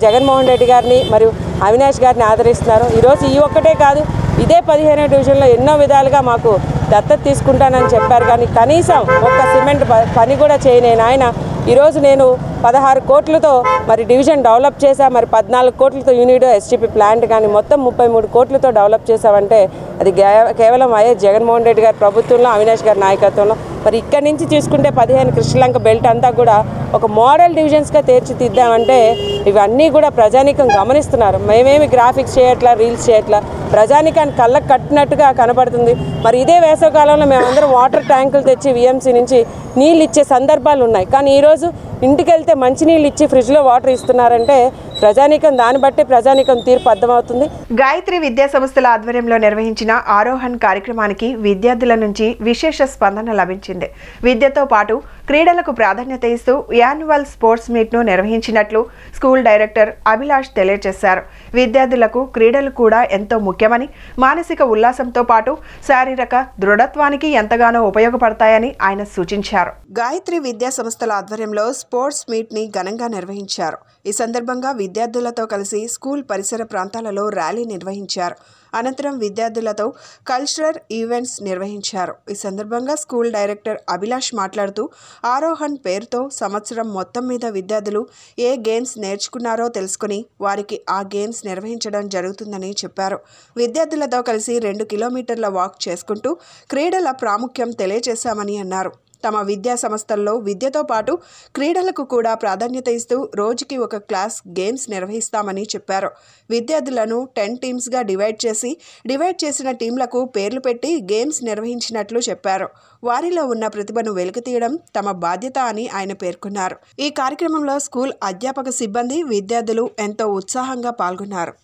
S10: జగన్మోహన్ రెడ్డి గారిని మరియు అవినాష్ గారిని ఆదరిస్తున్నారు. ఈరోజు ఈ ఒక్కటే కాదు, ఇదే 15వ డివిజన్లో ఎన్నో విధాలుగా మాకు దత్తత తీసుకుంటానని చెప్పారు, కానీ కనీసం ఒక్క సిమెంట్ పని కూడా చేయలేని ఆయన ఈరోజు నేను 16 కోట్లతో మరి డివిజన్ డెవలప్ చేశా, మరి 14 కోట్లతో యూనిడో ఎస్టీపీ ప్లాంట్ కానీ మొత్తం 33 కోట్లతో డెవలప్ చేశామంటే అది కేవలం వైఎస్ జగన్మోహన్ రెడ్డి గారి ప్రభుత్వంలో అవినాష్ గారి నాయకత్వంలో. మరి ఇక్కడి నుంచి తీసుకుంటే 15 కృష్ణలంక బెల్ట్ అంతా కూడా ఒక మోడల్ డివిజన్స్గా తీర్చిదిద్దామంటే ఇవన్నీ కూడా ప్రజానికం గమనిస్తున్నారు. మేమేమి గ్రాఫిక్స్ చేయట్లా, రీల్స్ చేయట్లా, ప్రజానికాన్ని కళ్ళకు కట్టినట్టుగా కనబడుతుంది. మరి ఇదే వేసవకాలంలో మేమందరం వాటర్ ట్యాంకులు తెచ్చి విఎంసీ నుంచి నీళ్ళు ఇచ్చే సందర్భాలు ఉన్నాయి, కానీ ఈరోజు ఇంటికి వెళ్తే మంచినీళ్ళు ఇచ్చి ఫ్రిడ్జ్లో వాటర్ ఇస్తున్నారంటే ప్రజానీకం దాన్ని బట్టి ప్రజానీకం తీర్పు అర్థమవుతుంది.
S1: గాయత్రి విద్యా సంస్థల ఆధ్వర్యంలో నిర్వహించిన ఆరోహణ్ కార్యక్రమానికి విద్యార్థుల నుంచి విశేష స్పందన లభించింది. విద్యతో పాటు క్రీడలకు ప్రాధాన్యత ఇస్తూ యాన్యువల్ స్పోర్ట్స్ మీట్ను నిర్వహించినట్లు స్కూల్ డైరెక్టర్ అభిలాష్ తెలియజేశారు. విద్యార్థులకు క్రీడలు కూడా ఎంతో ముఖ్యమని, మానసిక ఉల్లాసంతో పాటు శారీరక దృఢత్వానికి ఎంతగానో ఉపయోగపడతాయని ఆయన సూచించారు. గాయత్రి విద్యా సంస్థల ఆధ్వర్యంలో స్పోర్ట్స్ మీట్ని ఘనంగా నిర్వహించారు. ఈ సందర్భంగా విద్యార్థులతో కలిసి స్కూల్ పరిసర ప్రాంతాలలో ర్యాలీ నిర్వహించారు. అనంతరం విద్యార్థులతో కల్చరల్ ఈవెంట్స్ నిర్వహించారు. ఈ సందర్భంగా స్కూల్ డైరెక్టర్ అభిలాష్ మాట్లాడుతూ ఆరోహణ్ పేరుతో సంవత్సరం మొత్తం మీద విద్యార్థులు ఏ గేమ్స్ నేర్చుకున్నారో తెలుసుకుని వారికి ఆ గేమ్స్ నిర్వహించడం జరుగుతుందని చెప్పారు. విద్యార్థులతో కలిసి 2 కిలోమీటర్ల వాక్ చేసుకుంటూ క్రీడల ప్రాముఖ్యం తెలియజేశామని అన్నారు. తమ విద్యా సంస్థల్లో విద్యతో పాటు క్రీడలకు కూడా ప్రాధాన్యత ఇస్తూ రోజుకి ఒక క్లాస్ గేమ్స్ నిర్వహిస్తామని చెప్పారు. విద్యార్థులను 10 టీమ్స్గా డివైడ్ చేసిన టీంలకు పేర్లు పెట్టి గేమ్స్ నిర్వహించినట్లు చెప్పారు. వారిలో ఉన్న ప్రతిభను వెలికితీయడం తమ బాధ్యత అని ఆయన పేర్కొన్నారు. ఈ కార్యక్రమంలో స్కూల్ అధ్యాపక సిబ్బంది, విద్యార్థులు ఎంతో ఉత్సాహంగా పాల్గొన్నారు.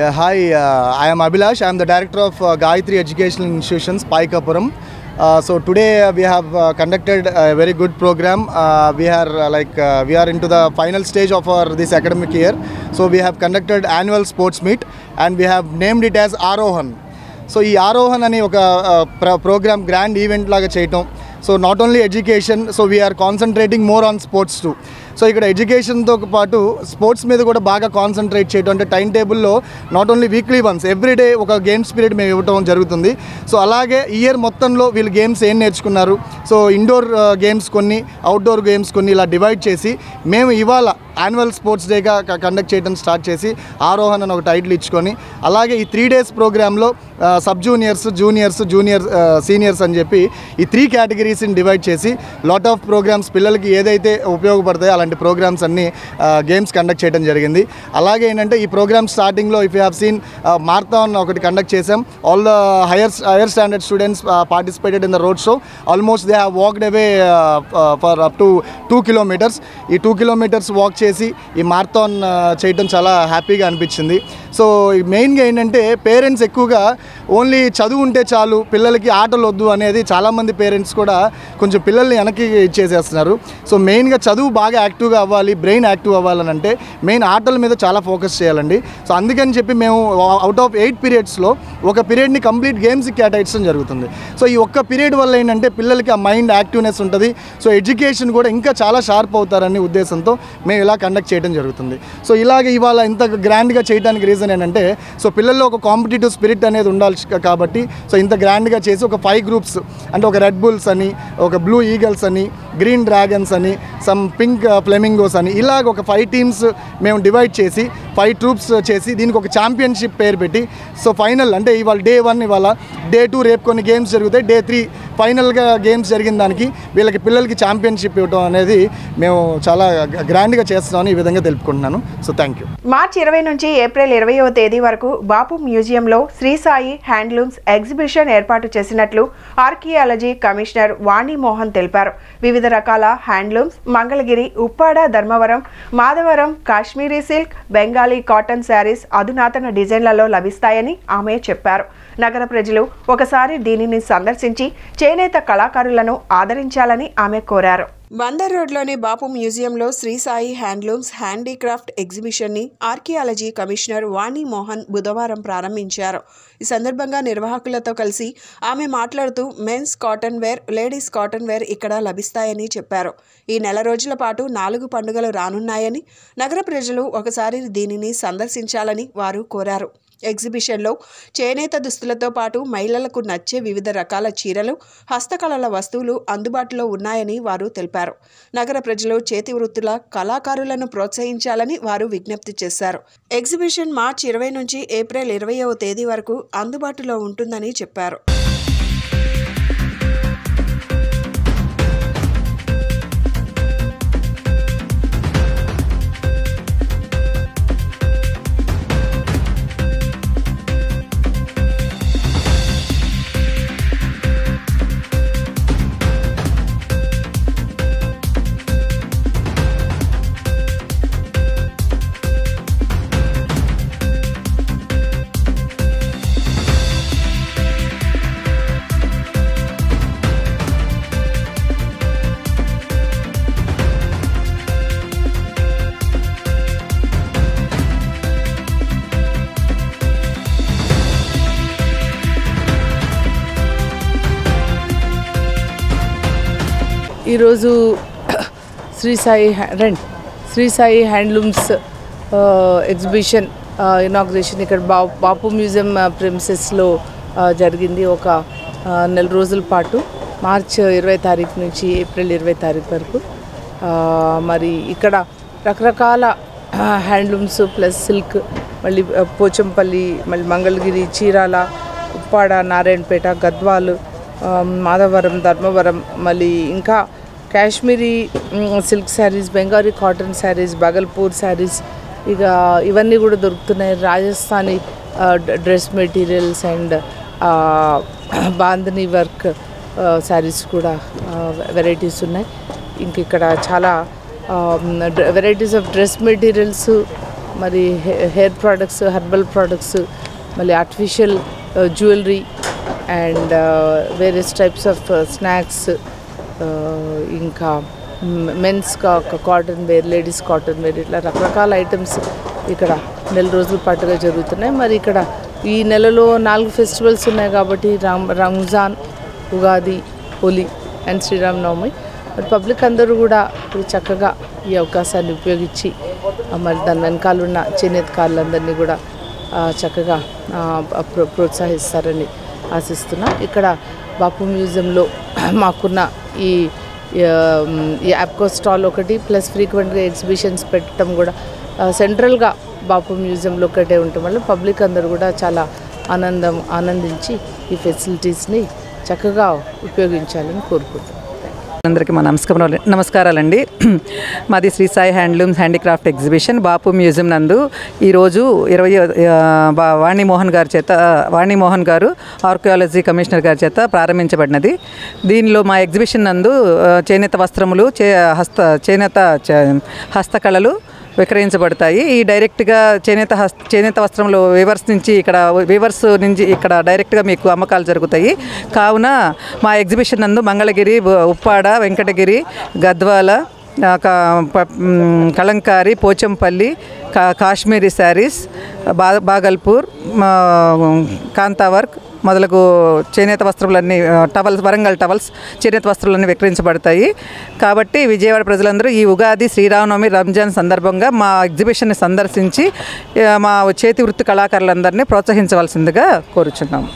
S11: Yeah, hi, I am Abhilash. I am the director of Gayatri Educational Institutions, Paikapuram. So today we have conducted a very good program. We are into the final stage of this academic year. So we have conducted annual sports meet and we have named it as Arohan. So this Arohan ani oka program grand event laga cheyatam. So not only education, so we are concentrating more on sports too. So ఇక్కడ ఎడ్యుకేషన్తో పాటు sports మీద కూడా బాగా concentrate చేయడం, అంటే time టేబుల్లో not only weekly once everyday ఒక games period మేము ఇవ్వడం జరుగుతుంది. సో అలాగే ఇయర్ మొత్తంలో వీళ్ళు గేమ్స్ ఏం నేర్చుకున్నారు, సో ఇండోర్ గేమ్స్ కొన్ని, అవుట్డోర్ గేమ్స్ కొన్ని ఇలా డివైడ్ చేసి మేము ఇవాళ యాన్యువల్ స్పోర్ట్స్ డేగా కండక్ట్ చేయడం స్టార్ట్ చేసి ఆరోహణ అని ఒక టైటిల్ ఇచ్చుకొని, అలాగే ఈ 3 days ప్రోగ్రాంలో సబ్ జూనియర్స్, జూనియర్ సీనియర్స్ అని చెప్పి ఈ 3 categories డివైడ్ చేసి లాట్ ఆఫ్ ప్రోగ్రామ్స్ పిల్లలకి ఏదైతే ఉపయోగపడతాయో అలాంటి ప్రోగ్రామ్స్ అన్ని గేమ్స్ కండక్ట్ చేయడం జరిగింది. అలాగే ఏంటంటే ఈ ప్రోగ్రామ్ స్టార్టింగ్లో if you have seen marathon ఒకటి కండక్ట్ చేసాం. All the higher standard students participated in the road show. Almost they have walked away for up to 2 kilometers. ఈ 2 kilometers వాక్ చేసి ఈ మారథాన్ చేయడం చాలా హ్యాపీగా అనిపించింది. సో మెయిన్గా ఏంటంటే పేరెంట్స్ ఎక్కువగా ఓన్లీ చదువు ఉంటే చాలు, పిల్లలకి ఆటలు వద్దు అనేది చాలామంది పేరెంట్స్ కూడా కొంచెం పిల్లల్ని వెనక్కి ఇచ్చేసేస్తున్నారు. సో మెయిన్గా చదువు బాగా యాక్టివ్గా అవ్వాలి, బ్రెయిన్ యాక్టివ్ అవ్వాలని అంటే మెయిన్ ఆటల మీద చాలా ఫోకస్ చేయాలండి. సో అందుకని చెప్పి మేము అవుట్ ఆఫ్ 8 periodsలో ఒక పీరియడ్ని కంప్లీట్ గేమ్స్కి కేటాయించడం జరుగుతుంది. సో ఈ ఒక్క పీరియడ్ వల్ల ఏంటంటే పిల్లలకి ఆ మైండ్ యాక్టివ్నెస్ ఉంటుంది. సో ఎడ్యుకేషన్ కూడా ఇంకా చాలా షార్ప్ అవుతారనే ఉద్దేశంతో మేము ఇలా కండక్ట్ చేయడం జరుగుతుంది. సో ఇలాగ ఇవాళ ఇంత గ్రాండ్గా చేయడానికి రీజన్ ఏంటంటే సో పిల్లల్లో ఒక కాంపిటేటివ్ స్పిరిట్ అనేది ఉండాలి కాబట్టి సో ఇంత గ్రాండ్గా చేసి ఒక 5 groups అంటే ఒక రెడ్ బుల్స్ అని, ఒక బ్లూ ఈగల్స్ అని, గ్రీన్ డ్రాగన్స్ అని, సమ్ పింక్ ఫ్లెమింగోస్ అని ఇలాగ ఒక 5 teams మేము డివైడ్ చేసి 5 troops చేసి దీనికి ఒక ఛాంపియన్షిప్ పేరు పెట్టి సో ఫైనల్ అంటే ఇవాళ Day 1, ఇవాళ Day 2 రేపు కొన్ని గేమ్స్ జరుగుతాయి, Day 3 ఫైనల్గా గేమ్స్ జరిగిన దానికి వీళ్ళకి పిల్లలకి ఛాంపియన్షిప్ ఇవ్వడం అనేది మేము చాలా గ్రాండ్గా చేస్తున్నామని ఈ విధంగా తెలుపుకుంటున్నాను. So thank you.
S1: మార్చి 20 నుంచి ఏప్రిల్ 20వ తేదీ వరకు బాపు మ్యూజియంలో శ్రీ సాయి హ్యాండ్లూమ్స్ ఎగ్జిబిషన్ ఏర్పాటు చేసినట్లు ఆర్కియాలజీ కమిషనర్ వాణి మోహన్ తెలిపారు. వివిధ రకాల handlooms Mangalagiri, Uppada, Dharmavaram, Madhavaram, Kashmiri silk, Bengali cotton saris అధునాతన డిజైన్లలో లభిస్తాయని ఆమె చెప్పారు. నగర ప్రజలు ఒకసారి దీనిని సందర్శించి చేనేత కళాకారులను ఆదరించాలని ఆమె కోరారు. బందర్ రోడ్లోని బాపు మ్యూజియంలో శ్రీ సాయి హ్యాండ్లూమ్స్ హ్యాండీక్రాఫ్ట్ ఎగ్జిబిషన్ని ఆర్కియాలజీ కమిషనర్ వాణి మోహన్ బుధవారం ప్రారంభించారు. ఈ సందర్భంగా నిర్వాహకులతో కలిసి ఆమె మాట్లాడుతూ men's cotton wear, ladies cotton wear ఇక్కడ లభిస్తాయని చెప్పారు. ఈ నెల రోజుల పాటు 4 పండుగలు రానున్నాయని, నగర ప్రజలు ఒకసారి దీనిని సందర్శించాలని వారు కోరారు. ఎగ్జిబిషన్లో చేనేత దుస్తులతో పాటు మహిళలకు నచ్చే వివిధ రకాల చీరలు, హస్తకళల వస్తువులు అందుబాటులో ఉన్నాయని వారు తెలిపారు. నగర ప్రజలు చేతి వృత్తుల కళాకారులను ప్రోత్సహించాలని వారు విజ్ఞప్తి చేశారు. ఎగ్జిబిషన్ మార్చి 20 నుంచి ఏప్రిల్ 20వ తేదీ వరకు అందుబాటులో ఉంటుందని చెప్పారు.
S12: ఈరోజు Shri Sai handlooms exhibition inauguration ఇక్కడ బాపు మ్యూజియం ప్రిమిసెస్లో జరిగింది. ఒక నెల రోజుల పాటు మార్చ్ 20 తారీఖు నుంచి ఏప్రిల్ 20 తారీఖు వరకు. మరి ఇక్కడ రకరకాల హ్యాండ్లూమ్స్ ప్లస్ సిల్క్, మళ్ళీ పోచంపల్లి, మళ్ళీ మంగళగిరి, చీరాల, ఉప్పాడ, నారాయణపేట, గద్వాలు, మాధవరం, ధర్మవరం, మళ్ళీ ఇంకా Kashmiri silk sarees, Bengali cotton sarees, Bhagalpur sarees, ఇక ఇవన్నీ కూడా దొరుకుతున్నాయి. Rajasthani dress materials and bandhani work sarees కూడా వెరైటీస్ ఉన్నాయి. ఇంక ఇక్కడ చాలా వెరైటీస్ ఆఫ్ డ్రెస్ మెటీరియల్స్, మరి హెయిర్ ప్రోడక్ట్స్, హెర్బల్ ప్రోడక్ట్స్, మళ్ళీ artificial jewellery and various types of snacks, ఇంకా men's cotton wear, ladies cotton wear, ఇట్లా రకరకాల ఐటమ్స్ ఇక్కడ నెల రోజుల పాటుగా జరుగుతున్నాయి. మరి ఇక్కడ ఈ నెలలో 4 ఫెస్టివల్స్ ఉన్నాయి కాబట్టి రంజాన్, ఉగాది, హోలీ అండ్ శ్రీరామనవమి. మరి పబ్లిక్ అందరూ కూడా చక్కగా ఈ అవకాశాన్ని ఉపయోగించి మరి దాని వెనకాల ఉన్న చేనేతకారులందరినీ కూడా చక్కగా ప్రోత్సహిస్తారని ఆశిస్తున్నా. ఇక్కడ బాపు మ్యూజియంలో మాకున్న ఈ ఈ యాప్కో స్టాల్ ఒకటి ప్లస్ ఫ్రీక్వెంట్గా ఎగ్జిబిషన్స్ పెట్టడం కూడా సెంట్రల్గా బాపు మ్యూజియంలో ఒకటే ఉండటం వల్ల పబ్లిక్ అందరూ కూడా చాలా ఆనందించి ఈ ఫెసిలిటీస్ని చక్కగా ఉపయోగించాలని కోరుకుంటున్నాం.
S13: అందరికీ మా నమస్కారాలండి. మాది Sri Sai handlooms handicraft exhibition Bapu museum నందు ఈరోజు 20 వాణిమోహన్ గారు ఆర్కియాలజీ కమిషనర్ గారి చేత ప్రారంభించబడినది. దీనిలో మా ఎగ్జిబిషన్ నందు చేనేత వస్త్రములు, చేనేత హస్తకళలు విక్రయించబడతాయి. ఈ డైరెక్ట్గా చేనేత వస్త్రంలో వీవర్స్ నుంచి ఇక్కడ డైరెక్ట్గా మీకు అమ్మకాలు జరుగుతాయి. కావున మా ఎగ్జిబిషన్ నందు మంగళగిరి, ఉప్పాడ, వెంకటగిరి, గద్వాల, కలంకారీ, పోచంపల్లి, కాశ్మీరీ శారీస్, బాగల్పూర్, కాంతావర్క్ మొదలగు చేనేత వస్త్రాలన్నీ వరంగల్ టవల్స్ చేనేత వస్త్రాలన్నీ విక్రయించబడతాయి. కాబట్టి విజయవాడ ప్రజలందరూ ఈ ఉగాది, శ్రీరామనవమి, రంజాన్ సందర్భంగా మా ఎగ్జిబిషన్ని సందర్శించి మా చేతి వృత్తి కళాకారులందరినీ ప్రోత్సహించవలసిందిగా కోరుచున్నాము.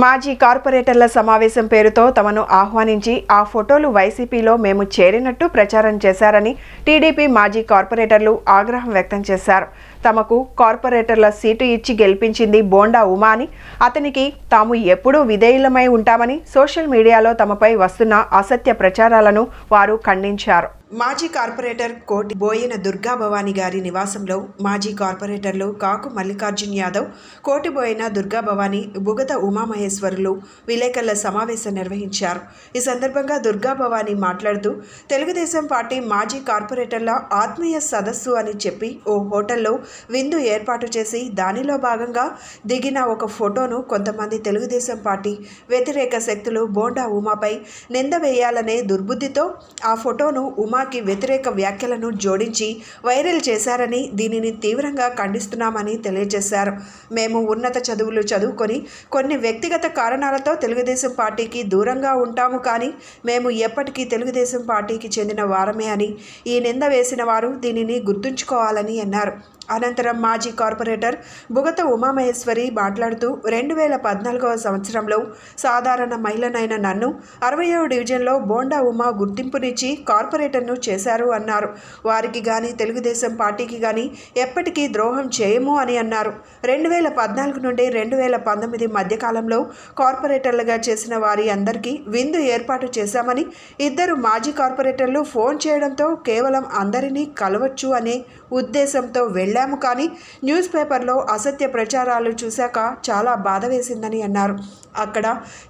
S1: మాజీ కార్పొరేటర్ల సమావేశం పేరుతో తమను ఆహ్వానించి ఆ ఫోటోలు వైసీపీలో మేము చేరినట్టు ప్రచారం చేశారని టీడీపీ మాజీ కార్పొరేటర్లు ఆగ్రహం వ్యక్తం చేశారు. తమకు కార్పొరేటర్ల సీటు ఇచ్చి గెలిపించింది బోండా ఉమా అని, అతనికి తాము ఎప్పుడూ విధేయులమై ఉంటామని సోషల్ మీడియాలో తమపై వస్తున్న అసత్య ప్రచారాలను వారు ఖండించారు. మాజీ కార్పొరేటర్ కోటి బోయన దుర్గా భవానీ గారి నివాసంలో మాజీ కార్పొరేటర్లు కాకు మల్లికార్జున్ యాదవ్, కోటిబోయిన దుర్గా భవానీ, బుగత ఉమామహేశ్వరులు విలేకరుల సమావేశం నిర్వహించారు. ఈ సందర్భంగా దుర్గా భవానీ మాట్లాడుతూ తెలుగుదేశం పార్టీ మాజీ కార్పొరేటర్ల ఆత్మీయ సదస్సు అని చెప్పి ఓ హోటల్లో విందు ఏర్పాటు చేసి దానిలో భాగంగా దిగిన ఒక ఫోటోను కొంతమంది తెలుగుదేశం పార్టీ వ్యతిరేక శక్తులు బోండా ఉమాపై నింద వేయాలనే దుర్బుద్ధితో ఆ ఫోటోను ఉమాకి వ్యతిరేక వ్యాఖ్యలను జోడించి వైరల్ చేశారని, దీనిని తీవ్రంగా ఖండిస్తున్నామని తెలియజేశారు. మేము ఉన్నత చదువులు చదువుకొని కొన్ని వ్యక్తిగత కారణాలతో తెలుగుదేశం పార్టీకి దూరంగా ఉంటాము, కానీ మేము ఎప్పటికీ తెలుగుదేశం పార్టీకి చెందిన వారమే అని ఈ నింద వేసిన వారు దీనిని గుర్తుంచుకోవాలని అన్నారు. అనంతరం మాజీ కార్పొరేటర్ బుగత ఉమామహేశ్వరి మాట్లాడుతూ 2014వ సంవత్సరంలో సాధారణ మహిళనైన నన్ను 67 డివిజన్లో బోండా ఉమా గుర్తింపునిచ్చి కార్పొరేటర్ను చేశారు అన్నారు. వారికి కానీ తెలుగుదేశం పార్టీకి కానీ ఎప్పటికీ ద్రోహం చేయము అని అన్నారు. 2014 నుండి 2019 మధ్యకాలంలో కార్పొరేటర్లుగా చేసిన వారి అందరికీ విందు ఏర్పాటు చేశామని, 2 మాజీ కార్పొరేటర్లు ఫోన్ చేయడంతో కేవలం అందరినీ కలవచ్చు అనే ఉద్దేశంతో వెళ్ళాము, కానీ న్యూస్ పేపర్లో అసత్య ప్రచారాలు చూశాక చాలా బాధ వేసిందని అన్నారు. అక్కడ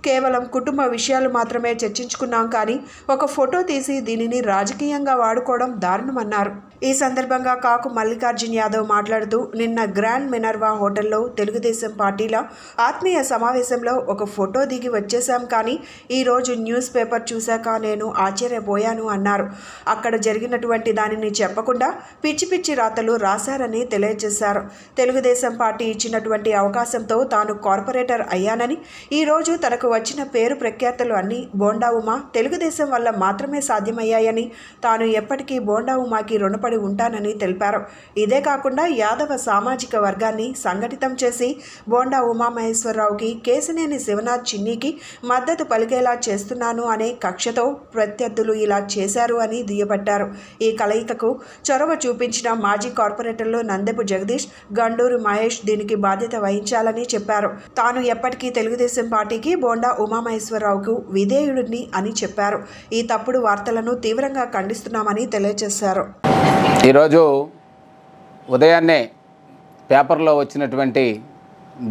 S1: కేవలం కుటుంబ విషయాలు మాత్రమే చర్చించుకున్నాం, కానీ ఒక ఫోటో తీసి దీనిని రాజకీయంగా వాడుకోవడం దారుణమన్నారు. ఈ సందర్భంగా కాకు మల్లికార్జున్ యాదవ్ మాట్లాడుతూ నిన్న గ్రాండ్ మినర్వా హోటల్లో తెలుగుదేశం పార్టీల ఆత్మీయ సమావేశంలో ఒక ఫోటో దిగి వచ్చేశాం, కానీ ఈరోజు న్యూస్ పేపర్ చూశాక నేను ఆశ్చర్యపోయాను అన్నారు. అక్కడ జరిగినటువంటి దానిని చెప్పకుండా పిచ్చి పిచ్చి రాతలు రాశారని తెలియజేశారు. తెలుగుదేశం పార్టీ ఇచ్చినటువంటి అవకాశంతో తాను కార్పొరేటర్ అయ్యానని, ఈరోజు తనకు వచ్చిన పేరు ప్రఖ్యాతలు అన్నీ బోండా ఉమా తెలుగుదేశం వల్ల మాత్రమే సాధ్యమయ్యాయని, తాను ఎప్పటికీ బోండా ఉమాకి రుణపడి ఉంటానని తెలిపారు. ఇదే కాకుండా యాదవ సామాజిక వర్గాన్ని సంఘటితం చేసి బోండా ఉమామహేశ్వరరావుకి, కేశినేని శివనాథ్ చిన్నీకి మద్దతు పలికేలా చేస్తున్నాను అనే కక్షతో ప్రత్యర్థులు ఇలా చేశారు అని దుయ్యబట్టారు. ఈ కలయికకు చొరవ చూపించిన మాజీ కార్పొరేటర్లు నందెపు జగదీష్, గండూరు మహేష్ దీనికి బాధ్యత వహించాలని చెప్పారు. తాను ఎప్పటికీ తెలుగుదేశం పార్టీకి బోండా ఉమామహేశ్వరరావుకు విధేయుడిని అని చెప్పారు. ఈ తప్పుడు వార్తలను తీవ్రంగా ఖండిస్తున్నామని తెలియజేశారు.
S14: ఈరోజు ఉదయాన్నే పేపర్లో వచ్చినటువంటి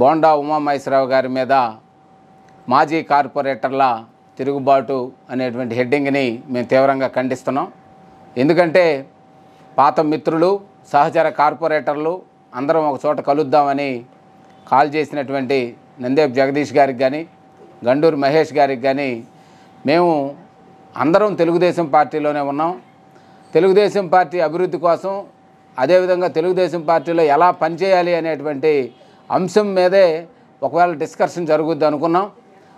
S14: బోండా ఉమామహేశ్వరరావు గారి మీద మాజీ కార్పొరేటర్ల తిరుగుబాటు అనేటువంటి హెడ్డింగ్ని మేము తీవ్రంగా ఖండిస్తున్నాం. ఎందుకంటే పాత మిత్రులు, సహచర కార్పొరేటర్లు అందరం ఒక చోట కలుద్దామని కాల్ చేసినటువంటి నందేపు జగదీష్ గారికి కానీ, గండూరు మహేష్ గారికి కానీ, మేము అందరం తెలుగుదేశం పార్టీలోనే ఉన్నాం. తెలుగుదేశం పార్టీ అభివృద్ధి కోసం, అదేవిధంగా తెలుగుదేశం పార్టీలో ఎలా పనిచేయాలి అనేటువంటి అంశం మీదే ఒకవేళ డిస్కషన్ జరుగుద్ది అనుకున్నాం.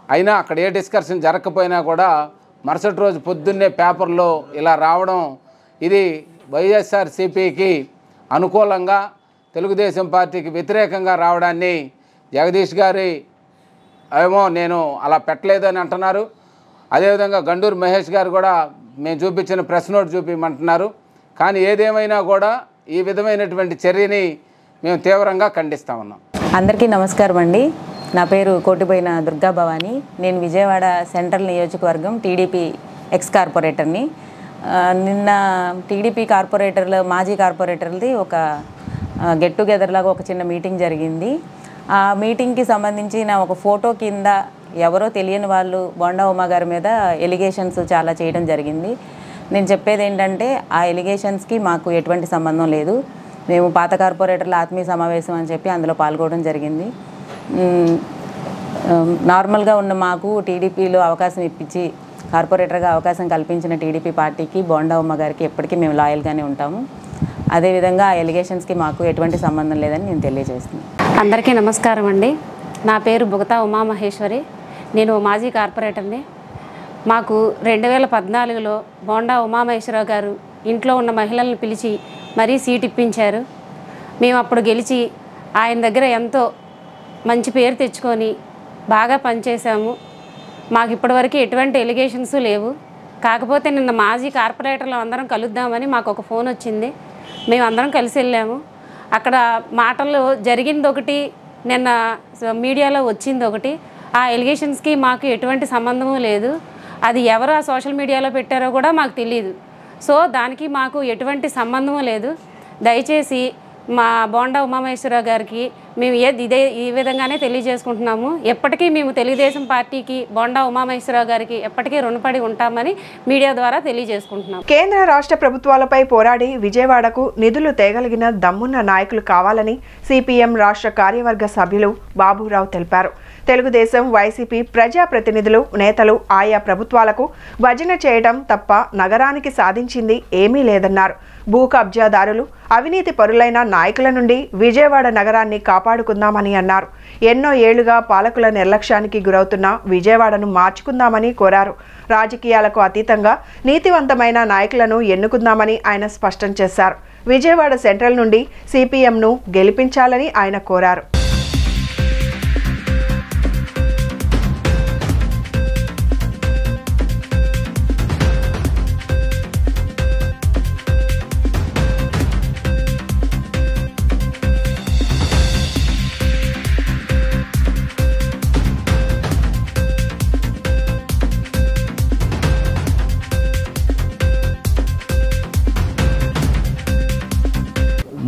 S14: అయినా అక్కడ ఏ డిస్కషన్ జరగకపోయినా కూడా మరుసటి రోజు పొద్దున్నే పేపర్లో ఇలా రావడం, ఇది వైఎస్ఆర్సీపీకి అనుకూలంగా తెలుగుదేశం పార్టీకి వ్యతిరేకంగా రావడాన్ని జగదీష్ గారి ఏమో నేను అలా పెట్టలేదు అని అంటున్నారు. అదేవిధంగా గండూరు మహేష్ గారు కూడా మేము చూపించిన ప్రెస్ నోట్ చూపించమంటున్నారు. కానీ ఏదేమైనా కూడా ఈ విధమైనటువంటి చర్యని మేము తీవ్రంగా ఖండిస్తా ఉన్నాం.
S15: అందరికీ నమస్కారం అండి. నా పేరు కోటిపోయిన దుర్గా భవాని. నేను విజయవాడ సెంట్రల్ నియోజకవర్గం టీడీపీ ఎక్స్ కార్పొరేటర్ని. నిన్న టీడీపీ కార్పొరేటర్లు మాజీ కార్పొరేటర్లది ఒక గెట్ టుగెదర్ లాగా ఒక చిన్న మీటింగ్ జరిగింది. ఆ మీటింగ్కి సంబంధించిన ఒక ఫోటో కింద ఎవరో తెలియని వాళ్ళు బోండా ఉమా గారి మీద ఎలిగేషన్స్ చాలా చేయడం జరిగింది. నేను చెప్పేది ఏంటంటే ఆ ఎలిగేషన్స్కి మాకు ఎటువంటి సంబంధం లేదు. మేము పాత కార్పొరేటర్ల ఆత్మీయ సమావేశం అని చెప్పి అందులో పాల్గొనడం జరిగింది. నార్మల్గా ఉన్న మాకు టీడీపీలో అవకాశం ఇప్పించి కార్పొరేటర్గా అవకాశం కల్పించిన టీడీపీ పార్టీకి బోండా ఉమ్మ గారికి ఎప్పటికీ మేము లాయల్గానే ఉంటాము. అదేవిధంగా ఆ ఎలిగేషన్స్కి మాకు ఎటువంటి సంబంధం లేదని నేను తెలియజేస్తున్నాను.
S16: అందరికీ నమస్కారం అండి. నా పేరు బుగతా ఉమామహేశ్వరి. నేను మాజీ కార్పొరేటర్ని. మాకు 2014లో బోండా ఉమామహేశ్వరరావు గారు ఇంట్లో ఉన్న మహిళలను పిలిచి మరీ సీట్ ఇప్పించారు. మేము అప్పుడు గెలిచి ఆయన దగ్గర ఎంతో మంచి పేరు తెచ్చుకొని బాగా పనిచేసాము. మాకు ఇప్పటివరకు ఎటువంటి ఎలిగేషన్స్ లేవు. కాకపోతే నిన్న మాజీ కార్పొరేటర్లు అందరం కలుద్దామని మాకు ఒక ఫోన్ వచ్చింది. మేము అందరం కలిసి వెళ్ళాము. అక్కడ మాటలు జరిగింది ఒకటి, నిన్న మీడియాలో వచ్చింది ఒకటి. ఆ ఎలిగేషన్స్కి మాకు ఎటువంటి సంబంధము లేదు. అది ఎవరు ఆ సోషల్ మీడియాలో పెట్టారో కూడా మాకు తెలియదు. సో దానికి మాకు ఎటువంటి సంబంధము లేదు. దయచేసి మా బోండా ఉమామహేశ్వరరావు గారికి మేము ఈ విధంగానే తెలియజేసుకుంటున్నాము. ఎప్పటికీ మేము తెలుగుదేశం పార్టీకి బోండా ఉమామహేశ్వరరావు గారికి ఎప్పటికీ రుణపడి ఉంటామని మీడియా ద్వారా తెలియజేసుకుంటున్నాం.
S1: కేంద్ర రాష్ట్ర ప్రభుత్వాలపై పోరాడి విజయవాడకు నిధులు తేగలిగిన దమ్మున్న నాయకులు కావాలని సిపిఎం రాష్ట్ర కార్యవర్గ సభ్యులు బాబురావు తెలిపారు. తెలుగుదేశం, వైసీపీ ప్రజాప్రతినిధులు, నేతలు ఆయా ప్రభుత్వాలకు భజన చేయడం తప్ప నగరానికి సాధించింది ఏమీ లేదన్నారు. భూ కబ్జాదారులు, అవినీతి పరులైన నాయకుల నుండి విజయవాడ నగరాన్ని కాపాడుకుందామని అన్నారు. ఎన్నో ఏళ్లుగా పాలకుల నిర్లక్ష్యానికి గురవుతున్న విజయవాడను మార్చుకుందామని కోరారు. రాజకీయాలకు అతీతంగా నీతివంతమైన నాయకులను ఎన్నుకుందామని ఆయన స్పష్టం చేశారు. విజయవాడ సెంట్రల్ నుండి సిపిఎంను గెలిపించాలని ఆయన కోరారు.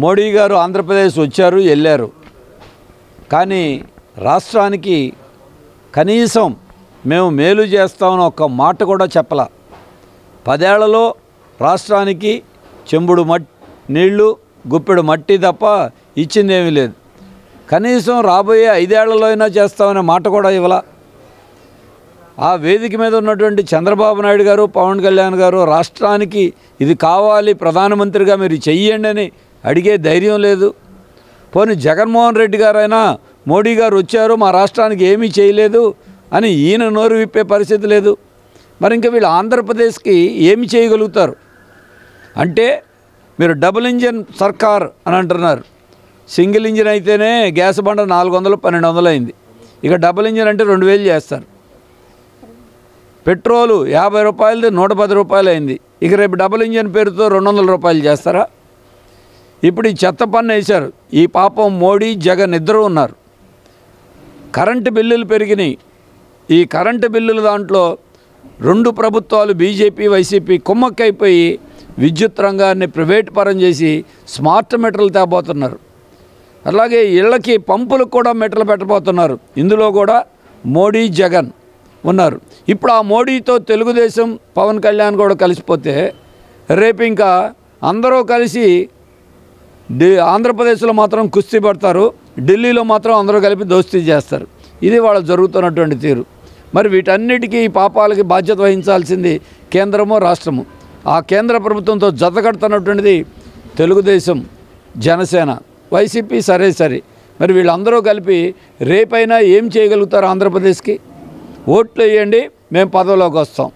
S17: మోడీ గారు ఆంధ్రప్రదేశ్ వచ్చారు, వెళ్ళారు. కానీ రాష్ట్రానికి కనీసం మేము మేలు చేస్తామని ఒక్క మాట కూడా చెప్పలా. 10 ఏళ్లలో రాష్ట్రానికి చెంబుడు నీళ్లు, గుప్పెడు మట్టి తప్ప ఇచ్చిందేమీ లేదు. కనీసం రాబోయే 5 ఏళ్లలో అయినా చేస్తామనే మాట కూడా ఇవ్వలా. ఆ వేదిక మీద ఉన్నటువంటి చంద్రబాబు నాయుడు గారు, పవన్ కళ్యాణ్ గారు రాష్ట్రానికి ఇది కావాలి, ప్రధానమంత్రిగా మీరు చెయ్యండి అని అడిగే ధైర్యం లేదు. పోనీ జగన్మోహన్ రెడ్డి గారైనా మోడీ గారు వచ్చారు, మా రాష్ట్రానికి ఏమీ చేయలేదు అని ఈయన నోరు విప్పే పరిస్థితి లేదు. మరి ఇంకా వీళ్ళు ఆంధ్రప్రదేశ్కి ఏమి చేయగలుగుతారు అంటే మీరు డబుల్ ఇంజిన్ సర్కార్ అని అంటున్నారు. సింగిల్ ఇంజిన్ అయితేనే గ్యాస్ బండ 400, 1200 అయింది. ఇక డబుల్ ఇంజిన్ అంటే 2000 చేస్తారు. పెట్రోలు 50 రూపాయలది 110 రూపాయలు అయింది. ఇక రేపు డబుల్ ఇంజిన్ పేరుతో 200 రూపాయలు చేస్తారా? ఇప్పుడు ఈ చెత్త పన్ను వేశారు. ఈ పాపం మోడీ, జగన్ ఇద్దరు ఉన్నారు. కరెంటు బిల్లులు పెరిగినాయి. ఈ కరెంటు బిల్లుల దాంట్లో 2 ప్రభుత్వాలు బీజేపీ, వైసీపీ కుమ్మక్కైపోయి విద్యుత్ రంగాన్ని ప్రైవేట్ పరం చేసి స్మార్ట్ మీటర్లు తేబోతున్నారు. అలాగే ఇళ్లకి పంపులకు కూడా మీటర్లు పెట్టబోతున్నారు. ఇందులో కూడా మోడీ, జగన్ ఉన్నారు. ఇప్పుడు ఆ మోడీతో తెలుగుదేశం, పవన్ కళ్యాణ్ కూడా కలిసిపోతే రేపు ఇంకా అందరూ కలిసి ఆంధ్రప్రదేశ్లో మాత్రం కుస్తీ పడతారు, ఢిల్లీలో మాత్రం అందరూ కలిపి దోస్తీ చేస్తారు. ఇది వాళ్ళ జరుగుతున్నటువంటి తీరు. మరి వీటన్నిటికీ ఈ పాపాలకి బాధ్యత వహించాల్సింది కేంద్రమో రాష్ట్రము. ఆ కేంద్ర ప్రభుత్వంతో జతకడుతున్నటువంటిది తెలుగుదేశం, జనసేన, వైసీపీ సరే. మరి వీళ్ళందరూ కలిపి రేపైనా ఏం చేయగలుగుతారు ఆంధ్రప్రదేశ్కి? ఓట్లు వేయండి, మేము పదవిలోకి వస్తాం.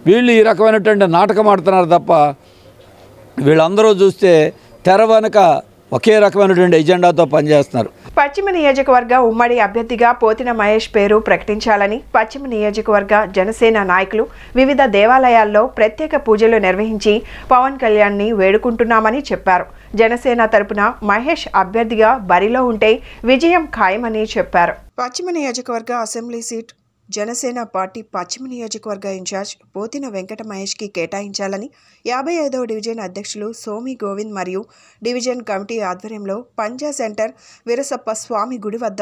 S17: వీళ్ళు ఈ రకమైనటువంటి నాటకం ఆడుతున్నారు తప్ప వీళ్ళందరూ చూస్తే తెర వెనక ఒకే రకమైనటువంటి ఎజెండాతో పనిచేస్తున్నారు.
S1: పశ్చిమ నియోజకవర్గ ఉమ్మడి అభ్యర్థిగా పోతిన మహేష్ పేరు ప్రకటించాలని పశ్చిమ నియోజకవర్గ జనసేన నాయకులు వివిధ దేవాలయాల్లో ప్రత్యేక పూజలు నిర్వహించి పవన్ కళ్యాణ్ని వేడుకుంటున్నామని చెప్పారు. జనసేన తరపున మహేష్ అభ్యర్థిగా బరిలో ఉంటే విజయం ఖాయమని చెప్పారు. పశ్చిమ నియోజకవర్గ అసెంబ్లీ సీట్ జనసేన పార్టీ పశ్చిమ నియోజకవర్గ ఇన్ఛార్జ్ పోతిన వెంకట మహేష్కి కేటాయించాలని 55వ డివిజన్ అధ్యక్షులు సోమి గోవింద్ మరియు డివిజన్ కమిటీ ఆధ్వర్యంలో పంజా సెంటర్ వీరసప్ప స్వామి గుడి వద్ద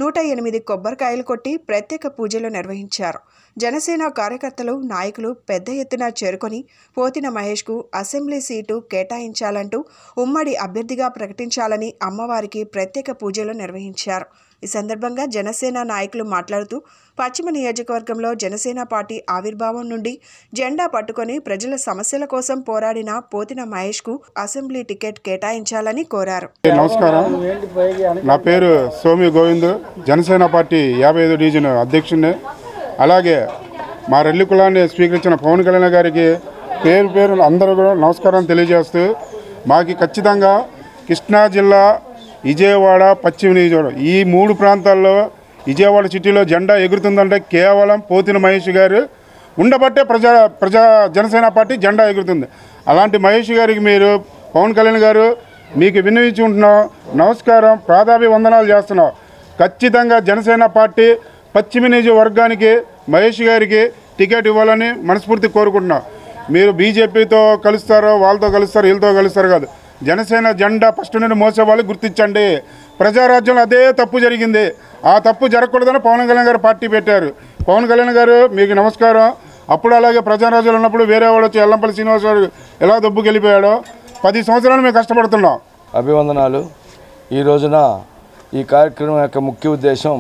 S1: 108 కొబ్బరికాయలు కొట్టి ప్రత్యేక పూజలు నిర్వహించారు. జనసేన కార్యకర్తలు నాయకులు పెద్ద ఎత్తున చేరుకొని పోతిన మహేష్కు అసెంబ్లీ సీటు కేటాయించాలంటూ ఉమ్మడి అభ్యర్థిగా ప్రకటించాలని అమ్మవారికి ప్రత్యేక పూజలు నిర్వహించారు. ఈ సందర్భంగా జనసేన నాయకులు మాట్లాడుతూ పశ్చిమ నియోజకవర్గంలో జనసేన పార్టీ ఆవిర్భావం నుండి జెండా పట్టుకొని ప్రజల సమస్యల కోసం పోరాడిన పోతిన మహేష్కు అసెంబ్లీ టికెట్ కేటాయించాలని కోరారు.
S18: నమస్కారం, నా పేరు సోమి గోవింద్, జనసేన పార్టీ 55వ డివిజన్ అధ్యక్షుడిని. అలాగే మా రెల్లి కులాన్ని స్వీకరించిన పవన్ కళ్యాణ్ గారికి పేరు పేరు అందరూ కూడా నమస్కారం తెలియజేస్తూ, మాకు ఖచ్చితంగా కృష్ణా జిల్లా, విజయవాడ, పశ్చిమ నియోజకవర్గం ఈ 3 ప్రాంతాల్లో విజయవాడ సిటీలో జెండా ఎగురుతుందంటే కేవలం పోతిన మహేష్ గారు ఉండబట్టే జనసేన పార్టీ జెండా ఎగురుతుంది. అలాంటి మహేష్ గారికి మీరు పవన్ కళ్యాణ్ గారు మీకు విన్నవించుకుంటున్నాం, నమస్కారం, ప్రాదాభివందనాలు చేస్తున్నాం. ఖచ్చితంగా జనసేన పార్టీ పశ్చిమ నియోజకవర్గానికి మహేష్ గారికి టికెట్ ఇవ్వాలని మనస్ఫూర్తి కోరుకుంటున్నాం. మీరు బీజేపీతో కలుస్తారో, వాళ్ళతో కలుస్తారో, వీళ్ళతో కలుస్తారు కాదు, జనసేన జెండా ఫస్ట్ నుండి మోసే వాళ్ళు గుర్తించండి. ప్రజారాజ్యంలో అదే తప్పు జరిగింది, ఆ తప్పు జరగకూడదని పవన్ కళ్యాణ్ గారు పార్టీ పెట్టారు. పవన్ కళ్యాణ్ గారు మీకు నమస్కారం. అప్పుడు అలాగే ప్రజారాజ్యంలో ఉన్నప్పుడు వేరే వాడు వచ్చి ఎల్లంపల్లి శ్రీనివాస్ గారు ఎలా దొబ్బుకి వెళ్ళిపోయాడో 10 సంవత్సరాలు మేము కష్టపడుతున్నాం.
S19: అభివందనాలు. ఈ రోజున ఈ కార్యక్రమం యొక్క ముఖ్య ఉద్దేశం,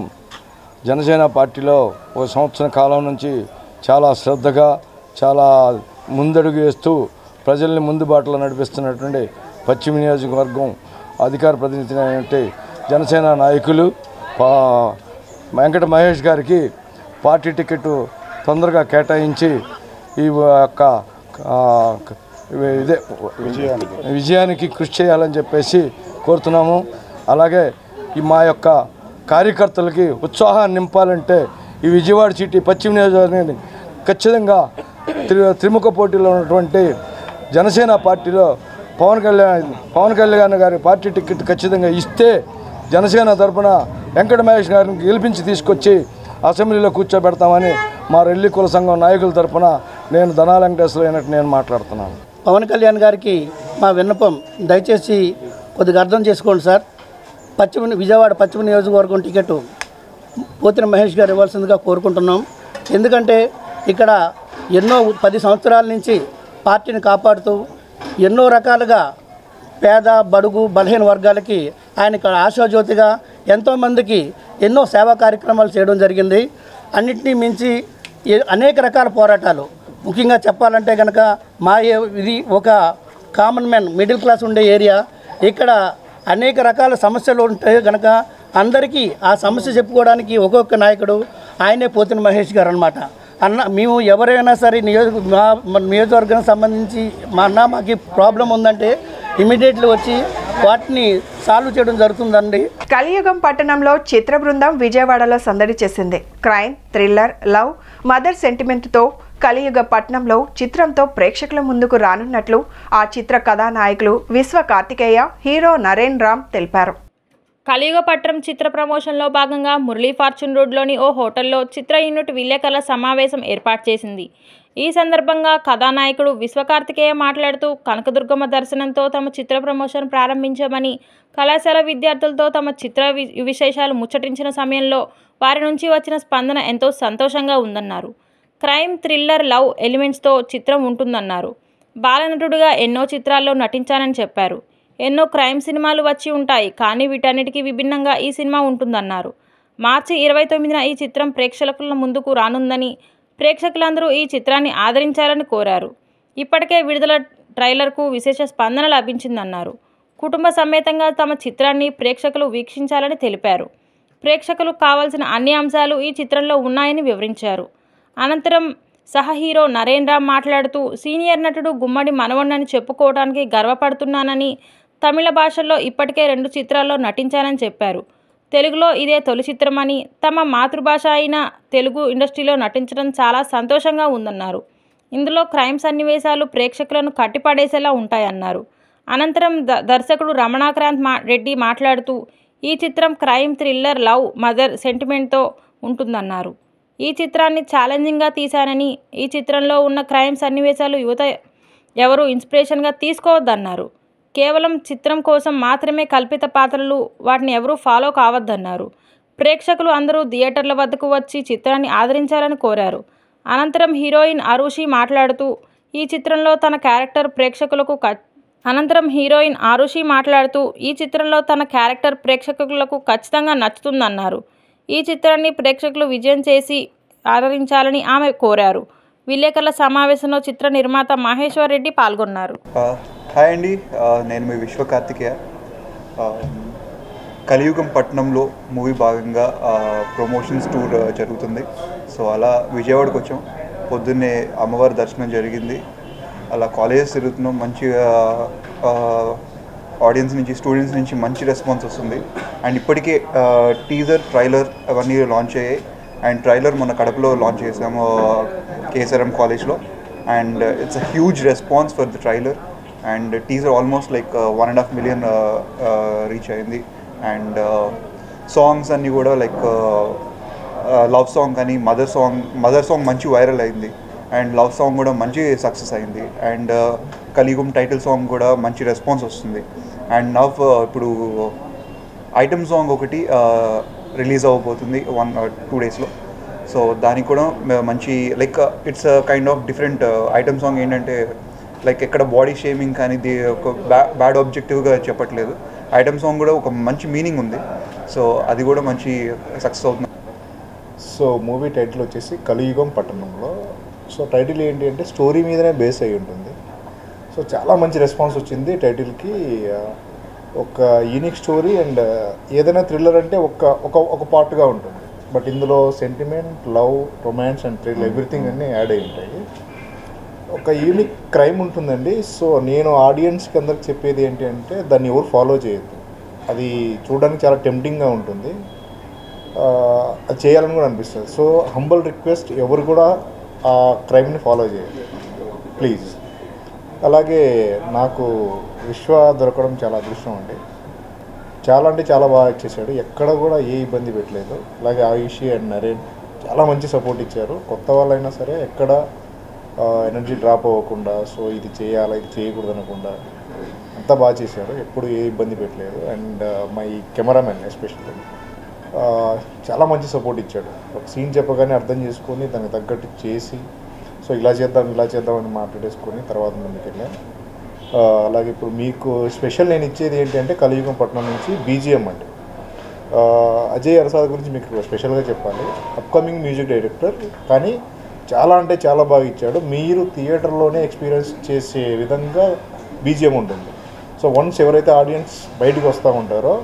S19: జనసేన పార్టీలో ఒక సంవత్సరం కాలం నుంచి చాలా శ్రద్ధగా చాలా ముందడుగు వేస్తూ ప్రజల్ని ముందు బాటలో నడిపిస్తున్నటువంటి పశ్చిమ నియోజకవర్గం అధికార ప్రతినిధి అయినటువంటి జనసేన నాయకులు వెంకట మహేష్ గారికి పార్టీ టికెట్ తొందరగా కేటాయించి ఈ యొక్క విజయానికి కృషి చేయాలని చెప్పేసి కోరుతున్నాము. అలాగే ఈ మా యొక్క కార్యకర్తలకి ఉత్సాహాన్ని నింపాలంటే ఈ విజయవాడ సిటీ పశ్చిమ నియోజకవర్గాన్ని ఖచ్చితంగా త్రిముఖ పోటీలో ఉన్నటువంటి జనసేన పార్టీలో పవన్ కళ్యాణ్ గారి పార్టీ టికెట్ ఖచ్చితంగా ఇస్తే జనసేన తరఫున వెంకట మహేష్ గారిని గెలిపించి తీసుకొచ్చి అసెంబ్లీలో కూర్చోబెడతామని మా రెల్లి కుల సంఘం నాయకుల తరఫున నేను ధనాల వెంకటేశ్వర అయినట్టు నేను మాట్లాడుతున్నాను.
S20: పవన్ కళ్యాణ్ గారికి మా విన్నపం, దయచేసి కొద్దిగా అర్థం చేసుకోండి సార్. విజయవాడ పశ్చిమ నియోజకవర్గం టికెట్ పోతిన మహేష్ గారు ఇవ్వాల్సిందిగా కోరుకుంటున్నాం. ఎందుకంటే ఇక్కడ ఎన్నో 10 సంవత్సరాల నుంచి పార్టీని కాపాడుతూ ఎన్నో రకాలుగా పేద బడుగు బలహీన వర్గాలకి ఆయన ఇక్కడ ఆశాజ్యోతిగా ఎంతోమందికి ఎన్నో సేవా కార్యక్రమాలు చేయడం జరిగింది. అన్నింటినీ మించి అనేక రకాల పోరాటాలు, ముఖ్యంగా చెప్పాలంటే కనుక ఇది ఒక కామన్ మ్యాన్ మిడిల్ క్లాస్ ఉండే ఏరియా. ఇక్కడ అనేక రకాల సమస్యలు ఉంటాయి కనుక అందరికీ ఆ సమస్య చెప్పుకోవడానికి ఒక్కొక్క నాయకుడు ఆయనే పోతిన మహేష్ గారు అనమాట. మేము ఎవరైనా సరే నియోజకవర్గానికి సంబంధించి మాకు ప్రాబ్లం ఉందంటే ఇమీడియట్లీ వచ్చి వాటిని సాల్వ్ చేయడం జరుగుతుందండి.
S1: కలియుగం పట్టణంలో చిత్ర బృందం విజయవాడలో సందడి చేసింది. క్రైమ్, థ్రిల్లర్, లవ్, మదర్ సెంటిమెంట్తో కలియుగ పట్నంలో చిత్రంతో ప్రేక్షకుల ముందుకు రానున్నట్లు ఆ చిత్ర కథానాయకులు విశ్వ కార్తికేయ, హీరో నరేన్ రామ్ తెలిపారు.
S21: కలియుగ పట్నం చిత్ర ప్రమోషన్లో భాగంగా మురళీ ఫార్చ్యూన్ రోడ్లోని ఓ హోటల్లో చిత్ర యూనిట్ విలేకరుల సమావేశం ఏర్పాటు చేసింది. ఈ సందర్భంగా కథానాయకుడు విశ్వకార్తికేయ మాట్లాడుతూ కనకదుర్గమ్మ దర్శనంతో తమ చిత్ర ప్రమోషన్ ప్రారంభించామని, కళాశాల విద్యార్థులతో తమ చిత్ర విశేషాలు ముచ్చటించిన సమయంలో వారి నుంచి వచ్చిన స్పందన ఎంతో సంతోషంగా ఉందన్నారు. క్రైమ్, థ్రిల్లర్, లవ్ ఎలిమెంట్స్తో చిత్రం ఉంటుందన్నారు. బాలనటుడిగా ఎన్నో చిత్రాల్లో నటించానని చెప్పారు. ఎన్నో క్రైమ్ సినిమాలు వచ్చి ఉంటాయి, కానీ వీటన్నిటికీ విభిన్నంగా ఈ సినిమా ఉంటుందన్నారు. మార్చి 29న ఈ చిత్రం ప్రేక్షకుల ముందుకు రానుందని, ప్రేక్షకులందరూ ఈ చిత్రాన్ని ఆదరించాలని కోరారు. ఇప్పటికే విడుదల ట్రైలర్కు విశేష స్పందన లభించిందన్నారు. కుటుంబ సమేతంగా తమ చిత్రాన్ని ప్రేక్షకులు వీక్షించాలని తెలిపారు. ప్రేక్షకులకు కావాల్సిన అన్ని అంశాలు ఈ చిత్రంలో ఉన్నాయని వివరించారు. అనంతరం సహ హీరో నరేన్ రామ్ మాట్లాడుతూ సీనియర్ నటుడు గుమ్మడి మనవణ్ణని చెప్పుకోవడానికి గర్వపడుతున్నానని, తమిళ భాషల్లో ఇప్పటికే 2 చిత్రాల్లో నటించానని చెప్పారు. తెలుగులో ఇదే తొలి చిత్రమని, తమ మాతృభాష అయిన తెలుగు ఇండస్ట్రీలో నటించడం చాలా సంతోషంగా ఉందన్నారు. ఇందులో క్రైమ్ సన్నివేశాలు ప్రేక్షకులను కట్టిపడేసేలా ఉంటాయన్నారు. అనంతరం దర్శకుడు రమణాక్రాంత్ రెడ్డి మాట్లాడుతూ ఈ చిత్రం క్రైమ్, థ్రిల్లర్, లవ్, మదర్ సెంటిమెంట్తో ఉంటుందన్నారు. ఈ చిత్రాన్ని ఛాలెంజింగ్గా తీశానని, ఈ చిత్రంలో ఉన్న క్రైమ్ సన్నివేశాలు యువత ఎవరూ ఇన్స్పిరేషన్గా తీసుకోవద్దన్నారు. కేవలం చిత్రం కోసం మాత్రమే కల్పిత పాత్రలు, వాటిని ఎవరూ ఫాలో కావద్దన్నారు. ప్రేక్షకులు అందరూ థియేటర్ల వద్దకు వచ్చి చిత్రాన్ని ఆదరించాలని కోరారు. అనంతరం హీరోయిన్ ఆరుషి మాట్లాడుతూ ఈ చిత్రంలో తన క్యారెక్టర్ ప్రేక్షకులకు ఖచ్చితంగా నచ్చుతుందన్నారు. ఈ చిత్రాన్ని ప్రేక్షకులు విజయం చేసి ఆదరించాలని ఆమె కోరారు. విలేకరుల సమావేశంలో చిత్ర నిర్మాత మహేశ్వర్ రెడ్డి పాల్గొన్నారు.
S2: హాయ్ అండి, నేను మీ విశ్వ కార్తికేయ. కలియుగం పట్టణంలో మూవీ భాగంగా ప్రమోషన్స్ టూర్ జరుగుతుంది. సో అలా విజయవాడకు వచ్చాం. పొద్దున్నే అమ్మవారి దర్శనం జరిగింది. అలా కాలేజెస్ తిరుగుతున్నాం. మంచిగా ఆడియన్స్ నుంచి, స్టూడెంట్స్ నుంచి మంచి రెస్పాన్స్ వస్తుంది. అండ్ ఇప్పటికే టీజర్, ట్రైలర్ అవన్నీ లాంచ్ అయ్యాయి. అండ్ ట్రైలర్ మొన్న కడపలో లాంచ్ చేసాము కేఎస్ఆర్ఎం కాలేజ్లో. And it's a huge response for the trailer. And teaser almost like 1.5 million reach అయింది. అండ్ సాంగ్స్ అన్నీ కూడా లైక్ లవ్ సాంగ్ కానీ మదర్ సాంగ్ మంచి వైరల్ అయింది. అండ్ లవ్ సాంగ్ కూడా మంచి సక్సెస్ అయింది. అండ్ కలియుగం టైటిల్ సాంగ్ కూడా మంచి రెస్పాన్స్ వస్తుంది. అండ్ నవ్ ఇప్పుడు ఐటమ్ సాంగ్ ఒకటి రిలీజ్ అవ్వబోతుంది 1-2 daysలో. సో దానికి కూడా మంచి like it's kind of different item song. ఏంటంటే లైక్ ఎక్కడ బాడీ షేమింగ్ కానీ ఒక బ్యాడ్ ఆబ్జెక్టివ్గా చెప్పట్లేదు. ఐటమ్ సాంగ్ కూడా ఒక మంచి మీనింగ్ ఉంది. సో అది కూడా మంచి సక్సెస్ అవుతుంది.
S22: సో మూవీ టైటిల్ వచ్చేసి కలియుగం పట్టణంలో. సో టైటిల్ ఏంటి అంటే స్టోరీ మీదనే బేస్ అయి ఉంటుంది. సో చాలా మంచి రెస్పాన్స్ వచ్చింది టైటిల్కి. ఒక యూనిక్ స్టోరీ. అండ్ ఏదైనా థ్రిల్లర్ అంటే ఒక పార్ట్గా ఉంటుంది. బట్ ఇందులో sentiment, love, romance and thrill everything అన్నీ యాడ్ అయి ఉంటాయి. ఒక యూనిక్ క్రైమ్ ఉంటుందండి. సో నేను ఆడియన్స్కి అందరికి చెప్పేది ఏంటి అంటే దాన్ని ఎవరు ఫాలో చేయొద్దు. అది చూడడానికి చాలా టెంప్టింగ్గా ఉంటుంది. అది చేయాలని కూడా అనిపిస్తుంది. సో హంబల్ రిక్వెస్ట్, ఎవరు కూడా ఆ క్రైమ్ని ఫాలో చేయొద్దు ప్లీజ్. అలాగే నాకు విశ్వ దొరకడం చాలా అదృష్టం అండి. చాలా అంటే చాలా బాగా ఇచ్చేసాడు. ఎక్కడ కూడా ఏ ఇబ్బంది పెట్టలేదు. అలాగే ఆయుషి అండ్ నరేన్ చాలా మంచి సపోర్ట్ ఇచ్చారు. కొత్త వాళ్ళైనా సరే ఎక్కడ ఎనర్జీ డ్రాప్ అవ్వకుండా, సో ఇది చేయాలా ఇది చేయకూడదు అనకుండా అంతా బాగా చేశారు. ఎప్పుడు ఏ ఇబ్బంది పెట్టలేదు. అండ్ మై కెమెరామెన్ ఎస్పెషల్లీ చాలా మంచి సపోర్ట్ ఇచ్చాడు. ఒక సీన్ చెప్పగానే అర్థం చేసుకొని దానికి తగ్గట్టు చేసి, సో ఇలా చేద్దాం అని మాట్లాడేసుకొని తర్వాత ముందుకెళ్ళాను. అలాగే ఇప్పుడు మీకు స్పెషల్ నేను ఇచ్చేది ఏంటి అంటే కలియుగం పట్టణం నుంచి బీజిఎం అండి. అజయ్ అరసాద్ గురించి మీకు స్పెషల్గా చెప్పాలి. అప్కమింగ్ మ్యూజిక్ డైరెక్టర్, కానీ చాలా అంటే చాలా బాగా ఇచ్చాడు. మీరు థియేటర్లోనే ఎక్స్పీరియన్స్ చేసే విధంగా బీజిఎం ఉంటుంది. సో వన్స్ ఎవరైతే ఆడియన్స్ బయటకు వస్తూ ఉంటారో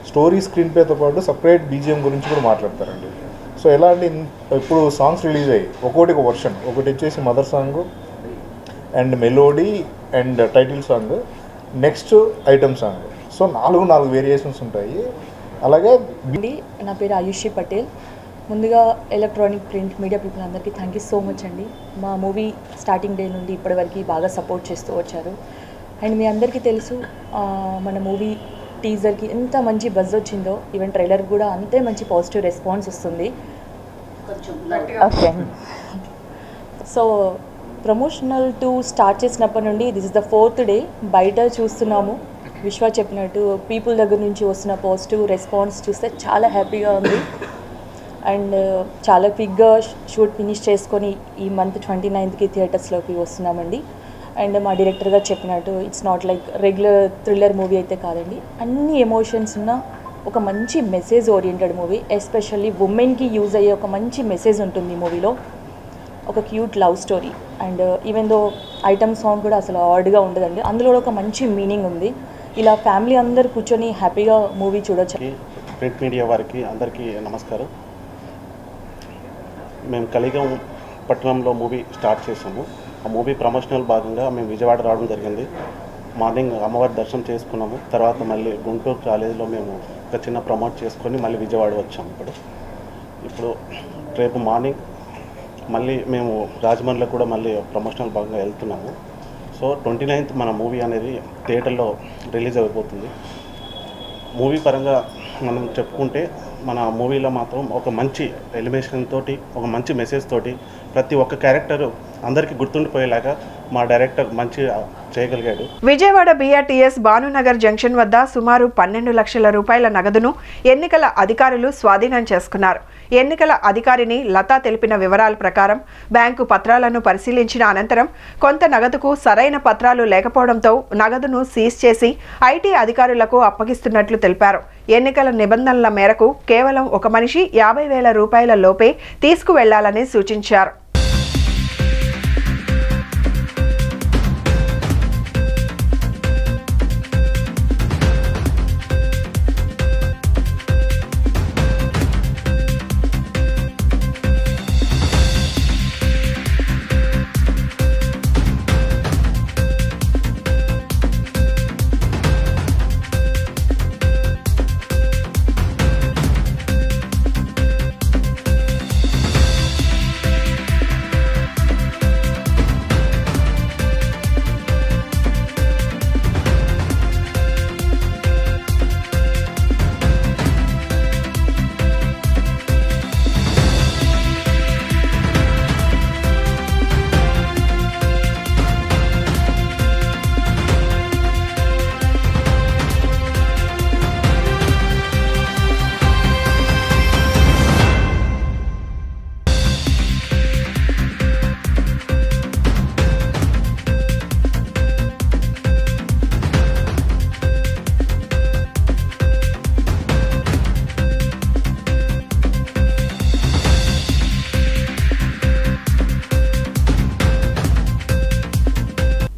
S22: స్టోరీ స్క్రీన్ ప్లేతో పాటు సపరేట్ బీజిఎం గురించి కూడా మాట్లాడతారండి. సో ఎలా అంటే ఇప్పుడు సాంగ్స్ రిలీజ్ అయ్యి ఒక్కొక్కటి ఒక వర్షన్. ఒకటి వచ్చేసి mother song and melody and title song, next item song. So 4 variations ఉంటాయి. అలాగే
S23: నా పేరు ఆయుషి పటేల్. ముందుగా ఎలక్ట్రానిక్, ప్రింట్ మీడియా పీపుల్ అందరికీ థ్యాంక్ యూ సో మచ్ అండి. మా మూవీ స్టార్టింగ్ డే నుండి ఇప్పటివరకు బాగా సపోర్ట్ చేస్తూ వచ్చారు. అండ్ మీ అందరికీ తెలుసు మన మూవీ టీజర్కి ఎంత మంచి బజ్ వచ్చిందో, ఈవెన్ ట్రైలర్ కూడా అంతే మంచి పాజిటివ్ రెస్పాన్స్ వస్తుంది. ఓకే, సో ప్రమోషనల్ 2 స్టార్ట్ చేసినప్పటి నుండి this is the 4th day. బయట చూస్తున్నాము విశ్వ చెప్పినట్టు పీపుల్ దగ్గర నుంచి వస్తున్న పాజిటివ్ రెస్పాన్స్ చూస్తే చాలా హ్యాపీగా ఉంది. అండ్ చాలా క్విక్గా షూట్ ఫినిష్ చేసుకొని ఈ మంత్ 29th థియేటర్స్లోకి వస్తున్నామండి. అండ్ మా డైరెక్టర్ గారు చెప్పినట్టు it's not like regular thriller movie అయితే కాదండి. అన్ని ఎమోషన్స్ ఉన్న ఒక మంచి మెసేజ్ ఓరియంటెడ్ మూవీ. ఎస్పెషల్లీ ఉమెన్కి యూజ్ అయ్యే ఒక మంచి మెసేజ్ ఉంటుంది ఈ మూవీలో. ఒక cute love story. And even though item song కూడా అసలు ఆర్డ్గా ఉండదండి. అందులో ఒక మంచి మీనింగ్ ఉంది. ఇలా ఫ్యామిలీ అందరు కూర్చొని హ్యాపీగా మూవీ చూడొచ్చు.
S24: ప్రింట్ మీడియా వారికి అందరికీ నమస్కారం. మేము కలియుగం పట్టణంలో మూవీ స్టార్ట్ చేసాము. ఆ మూవీ ప్రమోషనల్ భాగంగా మేము విజయవాడ రావడం జరిగింది. మార్నింగ్ అమ్మవారి దర్శనం చేసుకున్నాము. తర్వాత మళ్ళీ గుంటూరు కాలేజీలో మేము ఒక చిన్న ప్రమోట్ చేసుకొని మళ్ళీ విజయవాడ వచ్చాము. ఇప్పుడు రేపు మార్నింగ్ మళ్ళీ మేము రాజమండ్రిలో కూడా మళ్ళీ ప్రమోషనల్ భాగంగా వెళ్తున్నాము. సో 29th మన మూవీ అనేది థియేటర్లో రిలీజ్ అయిపోతుంది. మూవీ పరంగా మనం చెప్పుకుంటే మన మూవీలో మాత్రం ఒక మంచి ఎలివేషన్ తోటి, ఒక మంచి మెసేజ్ తోటి ప్రతి ఒక్క క్యారెక్టరు అందరికీ గుర్తుండిపోయేలాగా మా డైరెక్టర్ మంచి చేయగలిగాడు.
S1: విజయవాడ BRTS భానునగర్ జంక్షన్ వద్ద సుమారు 12 లక్షల రూపాయల నగదును ఎన్నికల అధికారులు స్వాధీనం చేసుకున్నారు. ఎన్నికల అధికారిని లతా తెలిపిన వివరాల ప్రకారం బ్యాంకు పత్రాలను పరిశీలించిన అనంతరం కొంత నగదుకు సరైన పత్రాలు లేకపోవడంతో నగదును సీజ్ చేసి IT అధికారులకు అప్పగిస్తున్నట్లు తెలిపారు. ఎన్నికల నిబంధనల మేరకు కేవలం ఒక మనిషి 50,000 రూపాయల లోపే తీసుకువెళ్లాలని సూచించారు.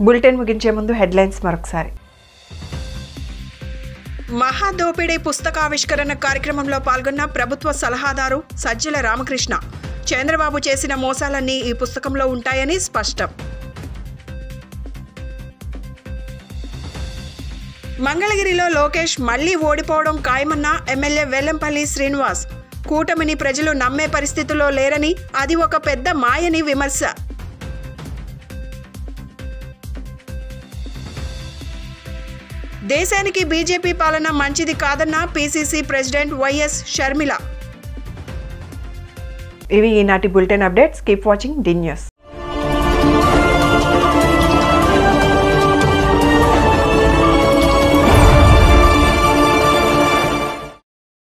S1: బులెటిన్ ముగించే ముందు హెడ్లైన్స్ మరొకసారి. మహాదోపిడీ పుస్తకావిష్కరణ కార్యక్రమంలో పాల్గొన్న ప్రభుత్వ సలహాదారు సజ్జల రామకృష్ణ. చంద్రబాబు చేసిన మోసాలన్నీ ఈ పుస్తకంలో ఉంటాయని స్పష్టం. మంగళగిరిలో లోకేష్ మళ్లీ ఓడిపోవడం ఖాయమన్న ఎమ్మెల్యే వెల్లంపల్లి శ్రీనివాస్. కూటమిని ప్రజలు నమ్మే పరిస్థితిలో లేరని, అది ఒక పెద్ద మాయని విమర్శ. దేశానికి బీజేపీ పాలన మంచిది కాదన్న PCC ప్రెసిడెంట్ వైఎస్ షర్మిల. ఇవి ఈనాటి bulletin updates. Keep watching the news.